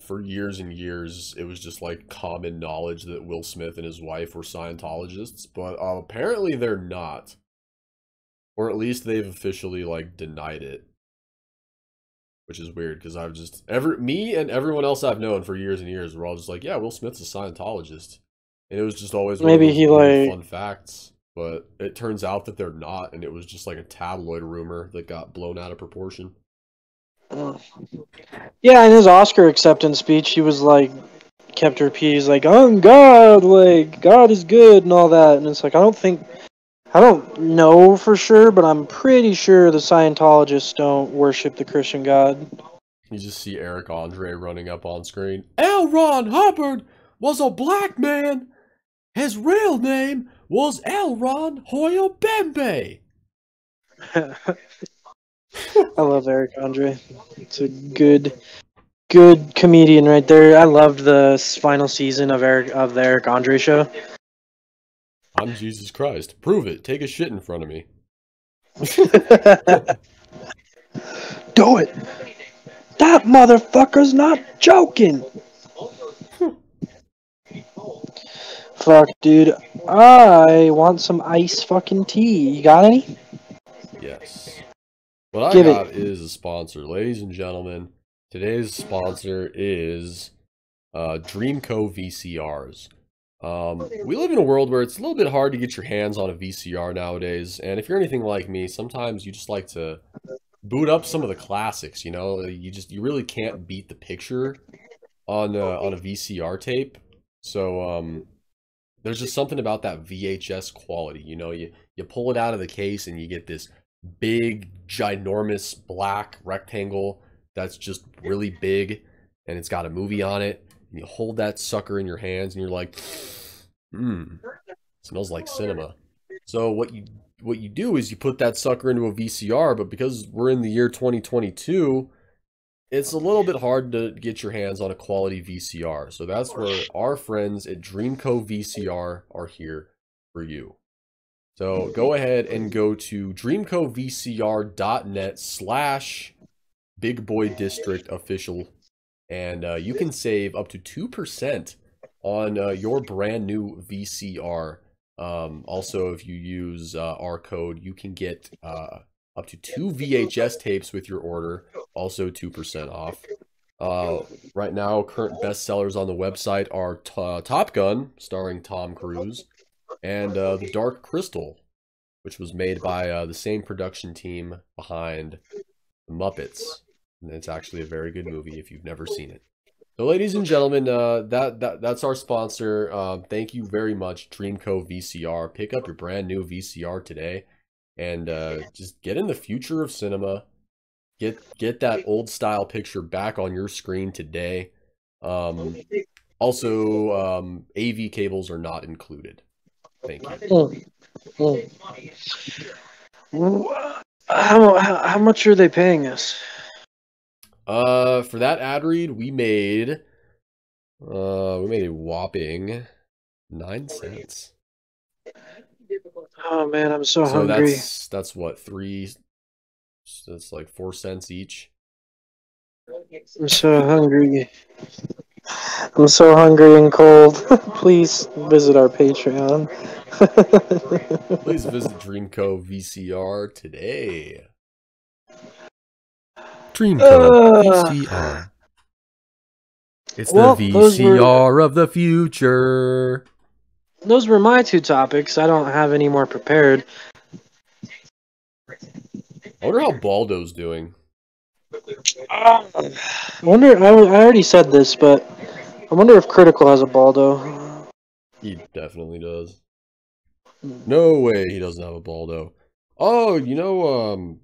for years and years, it was just like common knowledge that Will Smith and his wife were Scientologists, but apparently they're not. Or at least they've officially like denied it. Which is weird because I've just me and everyone else I've known for years and years were all just like, yeah, Will Smith's a Scientologist. And it was just always one of Maybe those he weird like fun facts. But it turns out that they're not, and it was just like a tabloid rumor that got blown out of proportion. yeah, in his Oscar acceptance speech, he was like kept repeating, he's like, "I'm God, like God is good" and all that, and it's like I don't know for sure, but I'm pretty sure the Scientologists don't worship the Christian God. You just see Eric Andre running up on screen. L. Ron Hubbard was a black man. His real name was L. Ron Hoyle Bembe. I love Eric Andre. It's a good good comedian right there. I loved the final season of the Eric Andre show. I'm Jesus Christ. Prove it. Take a shit in front of me. Do it. That motherfucker's not joking. Fuck, dude. I want some ice fucking tea. You got any? Yes. What I Give it. got is a sponsor. Ladies and gentlemen, today's sponsor is Dreamco VCRs. We live in a world where it's a little bit hard to get your hands on a VCR nowadays, and if you're anything like me, sometimes you just like to boot up some of the classics, you know? You really can't beat the picture on a VCR tape. So there's just something about that VHS quality, you know? You pull it out of the case and you get this big, ginormous black rectangle that's just really big, and it's got a movie on it. And you hold that sucker in your hands and you're like, smells like cinema. So what you do is you put that sucker into a VCR, but because we're in the year 2022, it's a little bit hard to get your hands on a quality VCR. So that's where our friends at Dreamco VCR are here for you. So go ahead and go to dreamcovcr.net/bigboydistrictofficial, and you can save up to 2% on your brand new VCR. Also, if you use our code, you can get up to 2 VHS tapes with your order, also 2% off. Right now, current bestsellers on the website are Top Gun, starring Tom Cruise, and The Dark Crystal, which was made by the same production team behind The Muppets. And it's actually a very good movie if you've never seen it. So, ladies and gentlemen, that's our sponsor. Thank you very much, Dreamco VCR. Pick up your brand new VCR today, and just get in the future of cinema. Get that old style picture back on your screen today. Also, AV cables are not included. Thank you. How much are they paying us? For that ad read, we made a whopping 9 cents. Oh man, I'm so So hungry. that's what, that's like 4 cents each. I'm so hungry. I'm so hungry and cold. Please visit our Patreon. Please visit Dreamco VCR today. Dreamco VCR. It's the VCR of the future. Those were my 2 topics. I don't have any more prepared. I wonder how Baldo's doing. I wonder. I already said this, but I wonder if Critical has a Baldo. He definitely does. No way he doesn't have a Baldo. Oh, you know,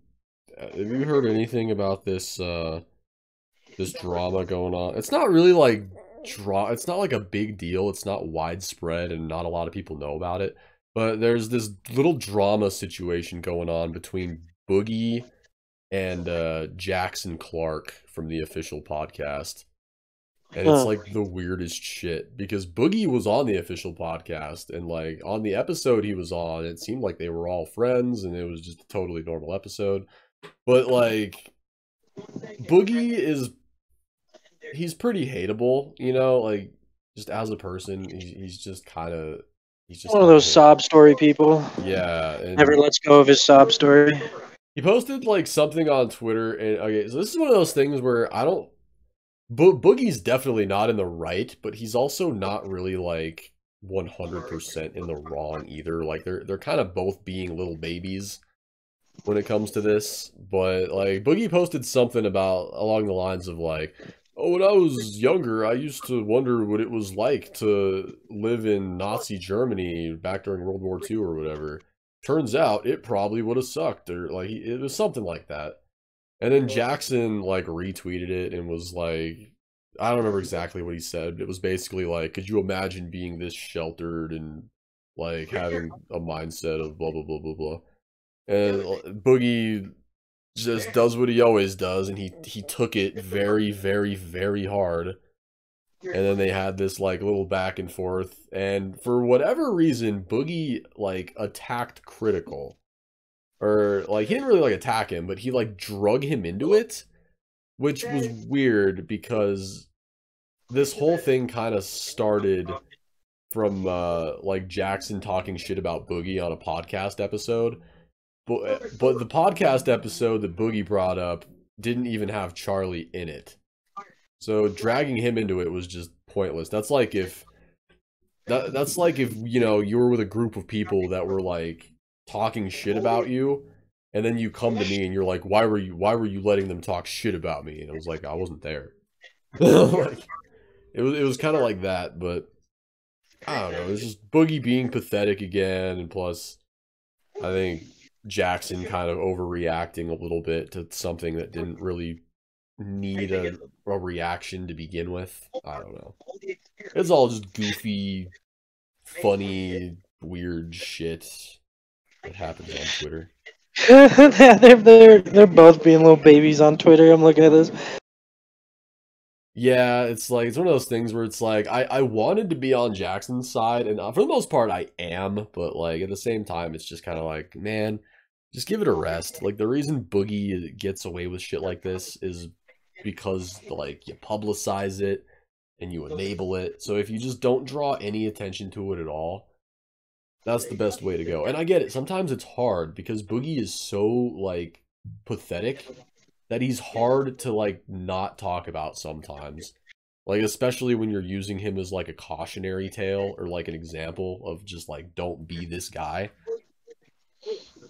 have you heard anything about this this drama going on? It's not really like it's not like a big deal. It's not widespread and not a lot of people know about it. But there's this little drama situation going on between Boogie and Jackson Clark from the official podcast. And it's like the weirdest shit because Boogie was on the official podcast, and like on the episode he was on, it seemed like they were all friends and it was just a totally normal episode. But like Boogie he's pretty hateable, you know, like just as a person, he's just kind of one of those sob story people. Yeah, and never lets go of his sob story. He posted like something on Twitter, and okay, so this is one of those things where I don't. Boogie's definitely not in the right, but he's also not really like 100% in the wrong either. Like they're kind of both being little babies when it comes to this. But like Boogie posted something about along the lines of like, oh, when I was younger, I used to wonder what it was like to live in Nazi Germany back during World War II or whatever. Turns out it probably would have sucked, or like it was something like that. And then Jackson like retweeted it and was like, I don't remember exactly what he said, but it was basically like, could you imagine being this sheltered and like having a mindset of blah blah blah blah blah. And Boogie just does what he always does, and he took it very, very, very hard. And then they had this like little back and forth, and for whatever reason, Boogie like attacked Critical, or like he didn't really like attack him, but he like drug him into it, which was weird because this whole thing kind of started from like Jackson talking shit about Boogie on a podcast episode. But the podcast episode that Boogie brought up didn't even have Charlie in it. So dragging him into it was just pointless. That's like if you know, you were with a group of people that were like talking shit about you, and then you come to me and you're like, why were you letting them talk shit about me? And I was like, I wasn't there. Like, it was kind of like that, but I don't know. It's just Boogie being pathetic again, and plus, I think Jackson kind of overreacting a little bit to something that didn't really need a reaction to begin with. I don't know. It's all just goofy, funny, weird shit that happens on Twitter. Yeah, they're both being little babies on Twitter. I'm looking at this. Yeah, it's like, it's one of those things where it's like, I wanted to be on Jackson's side, and for the most part I am, but like at the same time it's just kind of like, man, just give it a rest. Like the reason Boogie gets away with shit like this is because like you publicize it and you enable it. So if you just don't draw any attention to it at all, that's the best way to go. And I get it, sometimes it's hard because Boogie is so like pathetic that he's hard to like not talk about sometimes. Like especially when you're using him as like a cautionary tale or like an example of just like, don't be this guy.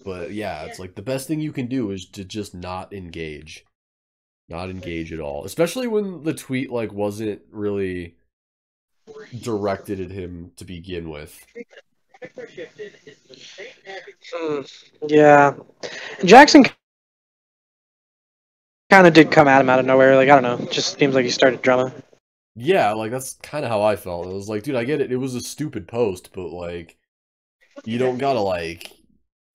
But yeah, it's like the best thing you can do is to just not engage. Not engage at all. Especially when the tweet like wasn't really directed at him to begin with. Yeah. Jackson kind of did come at him out of nowhere. Like, I don't know. It just seems like he started drama. Yeah, like that's kind of how I felt. It was like, dude, I get it. It was a stupid post, but like, you don't gotta like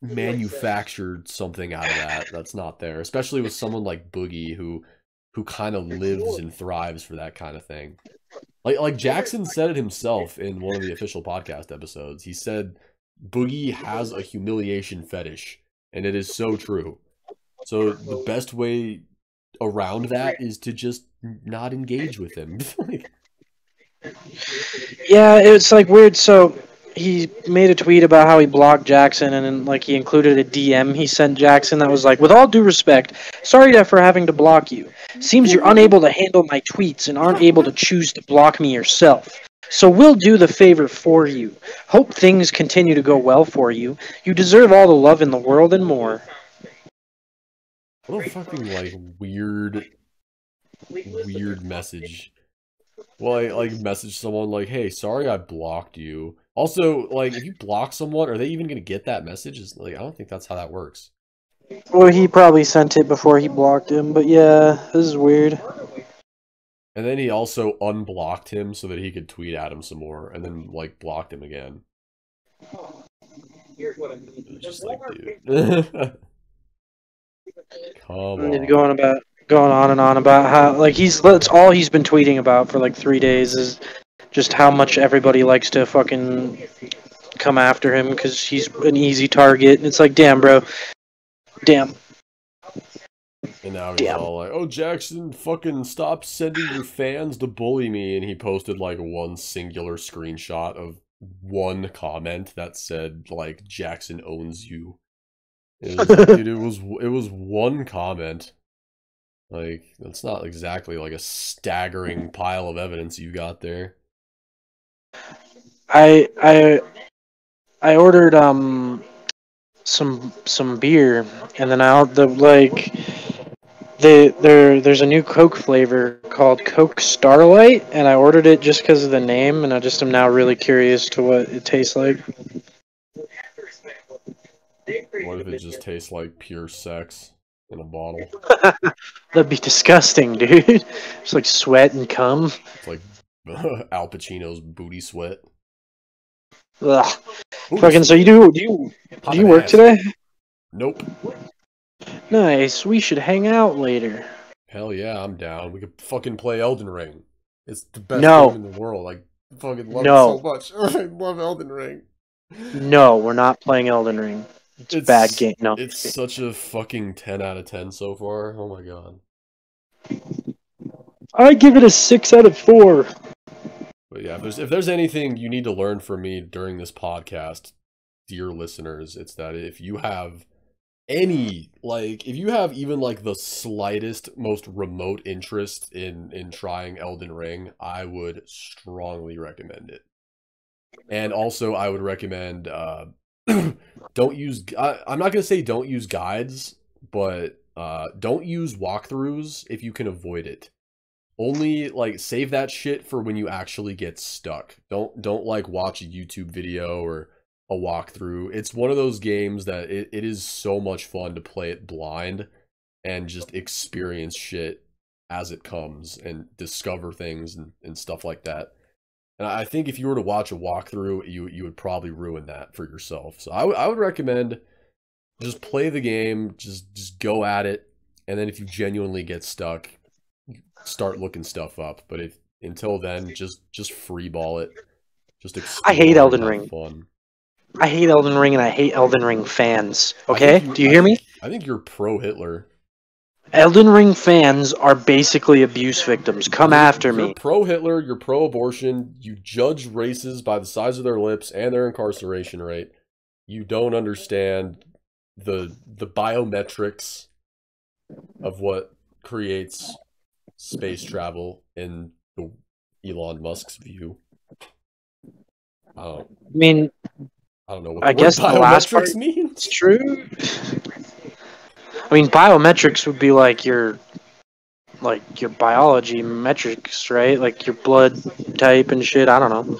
manufacture something out of that. That's not there. Especially with someone like Boogie who kind of lives and thrives for that kind of thing. Like Jackson said it himself in one of the official podcast episodes. He said Boogie has a humiliation fetish, and it is so true. So the best way around that is to just not engage with him. Yeah, it's like weird. So he made a tweet about how he blocked Jackson, and then like he included a DM he sent Jackson that was like, "With all due respect, sorry for having to block you. Seems you're unable to handle my tweets and aren't able to choose to block me yourself. So we'll do the favor for you. Hope things continue to go well for you. You deserve all the love in the world and more." What a fucking like weird message. Well, I like message someone like, "Hey, sorry I blocked you." Also, like, if you block someone, are they even gonna get that message? It's like, I don't think that's how that works. Well, he probably sent it before he blocked him, but yeah, this is weird. And then he also unblocked him so that he could tweet at him some more, and then like blocked him again. It was just like, dude. Come on. Going on and on about how like that's all he's been tweeting about for like 3 days is just how much everybody likes to fucking come after him because he's an easy target. And it's like, damn, bro. Damn. And now he's all like, "Oh, Jackson, fucking stop sending your fans to bully me." And he posted like one singular screenshot of one comment that said like, "Jackson owns you." It was like, dude, it was one comment. Like, that's not exactly like a staggering pile of evidence you got there. I ordered some beer, and then there's a new Coke flavor called Coke Starlight, and I ordered it just because of the name, and I just am now really curious to what it tastes like. What if it just tastes like pure sex in a bottle? That'd be disgusting, dude. It's like sweat and cum. It's like Al Pacino's booty sweat. Ugh. Booty Fucking. sweat. So do you work today? Nope. Nice. We should hang out later. Hell yeah, I'm down. We could fucking play Elden Ring. It's the best game No. in the world. I fucking love it so No. much. I love Elden Ring. No, we're not playing Elden Ring. It's a bad It's game. No. it's such a fucking 10 out of 10 so far. Oh my god. I give it a 6 out of 4. But yeah, if there's anything you need to learn from me during this podcast, dear listeners, it's that if you have if you have even like the slightest, most remote interest in trying Elden Ring, I would strongly recommend it. And also, I would recommend don't use. I'm not gonna say don't use guides, but don't use walkthroughs if you can avoid it. Only like save that shit for when you actually get stuck. Don't like watch a YouTube video or a walkthrough. It's one of those games that it is so much fun to play it blind and just experience shit as it comes and discover things and stuff like that. And I think if you were to watch a walkthrough, you would probably ruin that for yourself. So I would recommend just play the game, just go at it, and then if you genuinely get stuck, start looking stuff up. But if until then, just free ball it, just I hate explore and Elden have Ring. fun. I hate Elden Ring and I hate Elden Ring fans. I think Okay? you, Do you hear me? I think you're pro Hitler. Elden Ring fans are basically abuse victims. Come after You're me. pro Hitler. You're pro abortion. You judge races by the size of their lips and their incarceration rate. You don't understand the biometrics of what creates space travel in the Elon Musk's view. I mean, I don't know what I the word guess the last part biometrics is means. true. I mean, biometrics would be like your biology metrics, right? Like your blood type and shit. I don't know.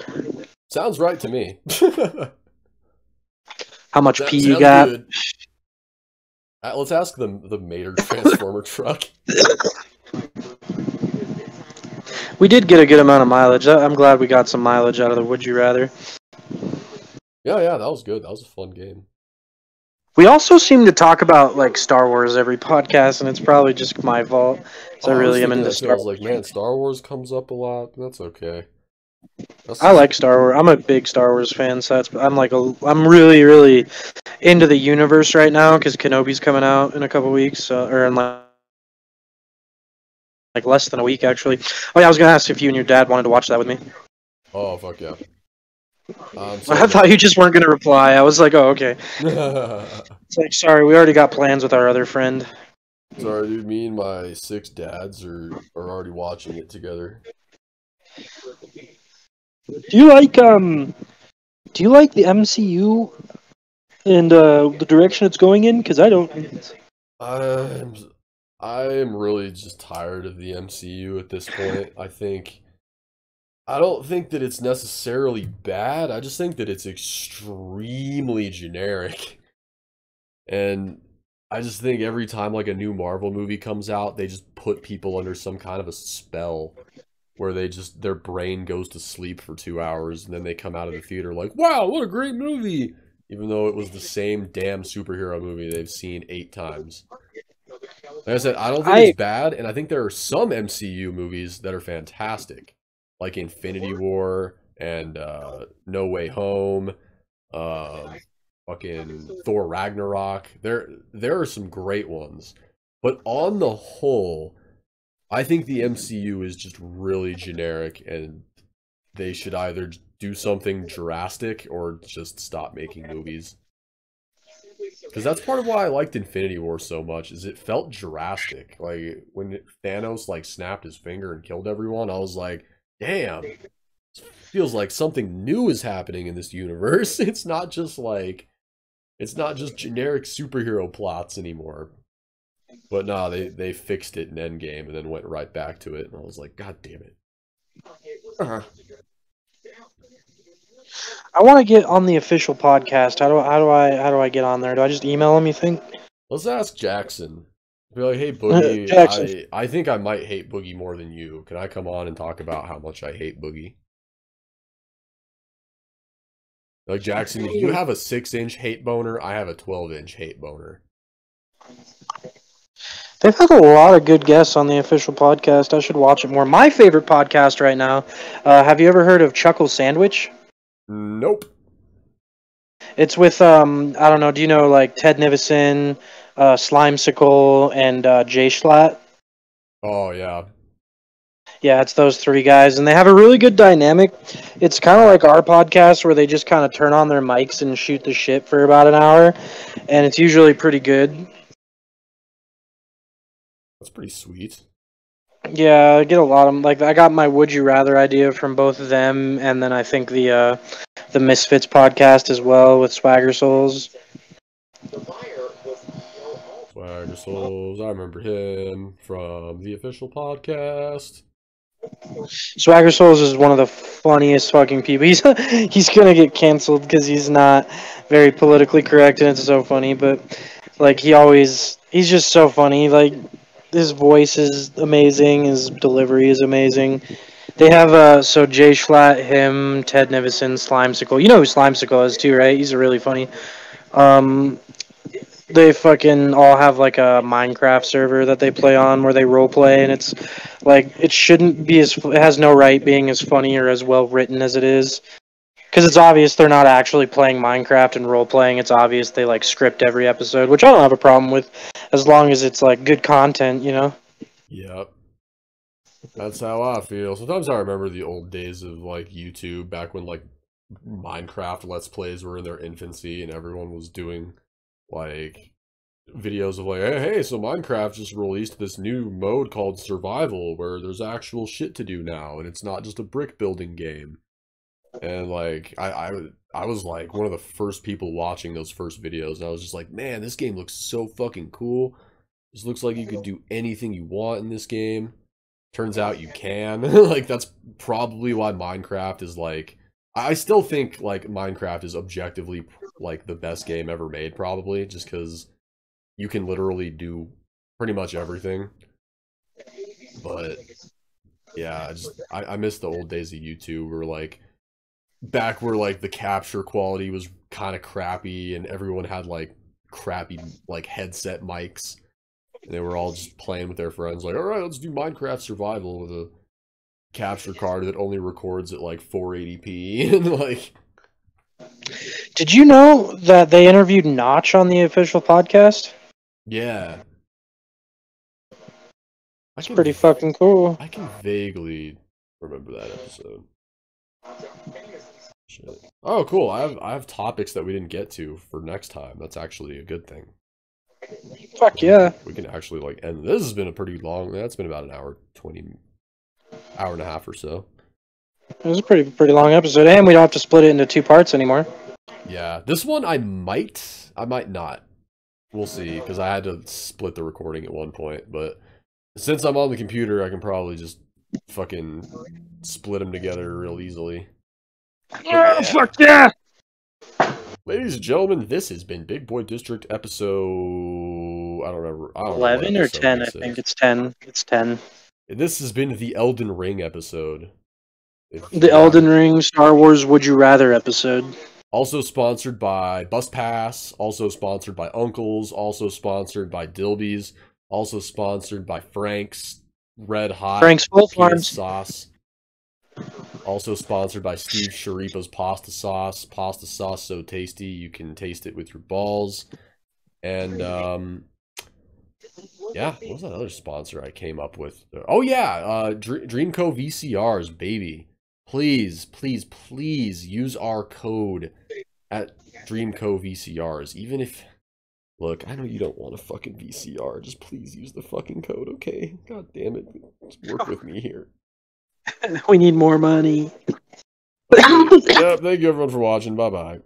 Sounds right to me. How much pee you Sounds got? good. Let's ask the Mater Transformer truck. We did get a good amount of mileage. I'm glad we got some mileage out of the Would You Rather. Yeah, that was good. That was a fun game. We also seem to talk about like Star Wars every podcast, and it's probably just my fault. So I I was really am thinking into that too. I Star was like, Wars. man, Star Wars comes up a lot. That's okay. That's I just like Star Wars. I'm a big Star Wars fan, so I'm really into the universe right now because Kenobi's coming out in a couple weeks, or in like less than a week actually. Oh yeah, I was gonna ask if you and your dad wanted to watch that with me. oh fuck yeah. I'm so I thought you down. just weren't gonna reply. I was like, oh okay. It's like, sorry, we already got plans with our other friend. Sorry, dude. Me and my 6 dads are already watching it together. Do you like the MCU and the direction it's going in? Because I don't. I'm I'm really just tired of the MCU at this point. I don't think that it's necessarily bad. I just think that it's extremely generic. And I just think every time like a new Marvel movie comes out, they just put people under some kind of a spell where their brain goes to sleep for 2 hours and then they come out of the theater like, wow, what a great movie! Even though it was the same damn superhero movie they've seen 8 times. Like I said, I don't think it's I bad, and I think there are some MCU movies that are fantastic, like Infinity War and No Way Home, um, fucking Thor Ragnarok. There are some great ones, but on the whole, I think the MCU is just really generic, and they should either do something drastic or just stop making movies. Because that's part of why I liked Infinity War so much, is it felt drastic. Like, when Thanos, like, snapped his finger and killed everyone, I was like, damn, feels like something new is happening in this universe. It's not just generic superhero plots anymore. But nah, they fixed it in Endgame and then went right back to it, and I was like, God damn it. Uh-huh. I want to get on the official podcast. How do I get on there? Do I just email him? You think? Let's ask Jackson. Be like, hey Boogie, Jackson. I think I might hate Boogie more than you. Can I come on and talk about how much I hate Boogie? Like, Jackson, if you have a 6-inch hate boner, I have a 12-inch hate boner. They've had a lot of good guests on the official podcast. I should watch it more. My favorite podcast right now. Have you ever heard of Chuckle Sandwich? Nope. It's with I don't know. Do you know like Ted Nivison, Slimesicle, and Jay Schlatt? Oh yeah. Yeah, it's those three guys, and they have a really good dynamic. It's kind of like our podcast where they just kind of turn on their mics and shoot the shit for about an hour, and it's usually pretty good. That's pretty sweet. Yeah, I get a lot of like I got my Would You Rather idea from both of them, and then I think the Misfits podcast as well with Swagger Souls. Swagger Souls, I remember him from the official podcast. Swagger Souls is one of the funniest fucking people. He's gonna get canceled because he's not very politically correct, and it's so funny. But like he's just so funny. Like his voice is amazing, his delivery is amazing. They have so Jay Schlatt, him, Ted Nivison, Slimesicle. You know who Slimesicle is too, right? He's a really funny. Um, they fucking all have like a Minecraft server that they play on where they role play, and it's like it shouldn't be as it has no right being as funny or as well written as it is, because it's obvious they're not actually playing Minecraft and role playing. It's obvious they like script every episode, which I don't have a problem with, as long as it's like good content, you know. Yep. That's how I feel. Sometimes I remember the old days of like YouTube back when like Minecraft Let's Plays were in their infancy and everyone was doing like videos of like, hey, so Minecraft just released this new mode called Survival where there's actual shit to do now and it's not just a brick building game. And like I was like one of the first people watching those first videos, and I was just like, man, this game looks so fucking cool. This looks like you could do anything you want in this game. Turns out you can. Like, that's probably why Minecraft is, like... I still think, like, Minecraft is objectively, like, the best game ever made, probably. Just because you can literally do pretty much everything. But, yeah, I miss the old days of YouTube where, like... Back where, like, the capture quality was kind of crappy and everyone had, like, crappy, like, headset mics. They were all just playing with their friends, like, alright, let's do Minecraft Survival with a capture card that only records at, like, 480p, and, like... Did you know that they interviewed Notch on the official podcast? Yeah. It's pretty fucking cool. I can vaguely remember that episode. Shit. Oh, cool, I have topics that we didn't get to for next time. That's actually a good thing. Fuck yeah. We can actually, like, end. This has been a pretty long... That's been about an hour, hour and a half or so. It was a pretty long episode, and we don't have to split it into two parts anymore. Yeah, this one I might not. We'll see, because I had to split the recording at one point, but since I'm on the computer, I can probably just fucking split them together real easily. Yeah. Fuck yeah! Ladies and gentlemen, this has been Big Boy District episode... I don't remember. 11 or 10, I think. It's 10. It's 10. This has been the Elden Ring episode. The Elden Ring Star Wars Would You Rather episode. Also sponsored by Bus Pass, also sponsored by Uncles, also sponsored by Dilby's, also sponsored by Frank's Red Hot Frank's Full Farms sauce. Also sponsored by Steve Sharipa's pasta sauce. Pasta sauce so tasty you can taste it with your balls. And yeah, what was that other sponsor I came up with? Oh yeah, Dreamco VCRs, baby. Please, please, please use our code at Dreamco VCRs. Even if, look, I know you don't want a fucking VCR. Just please use the fucking code, okay? God damn it. Just work with me here. We need more money. Yeah, thank you everyone for watching. Bye-bye.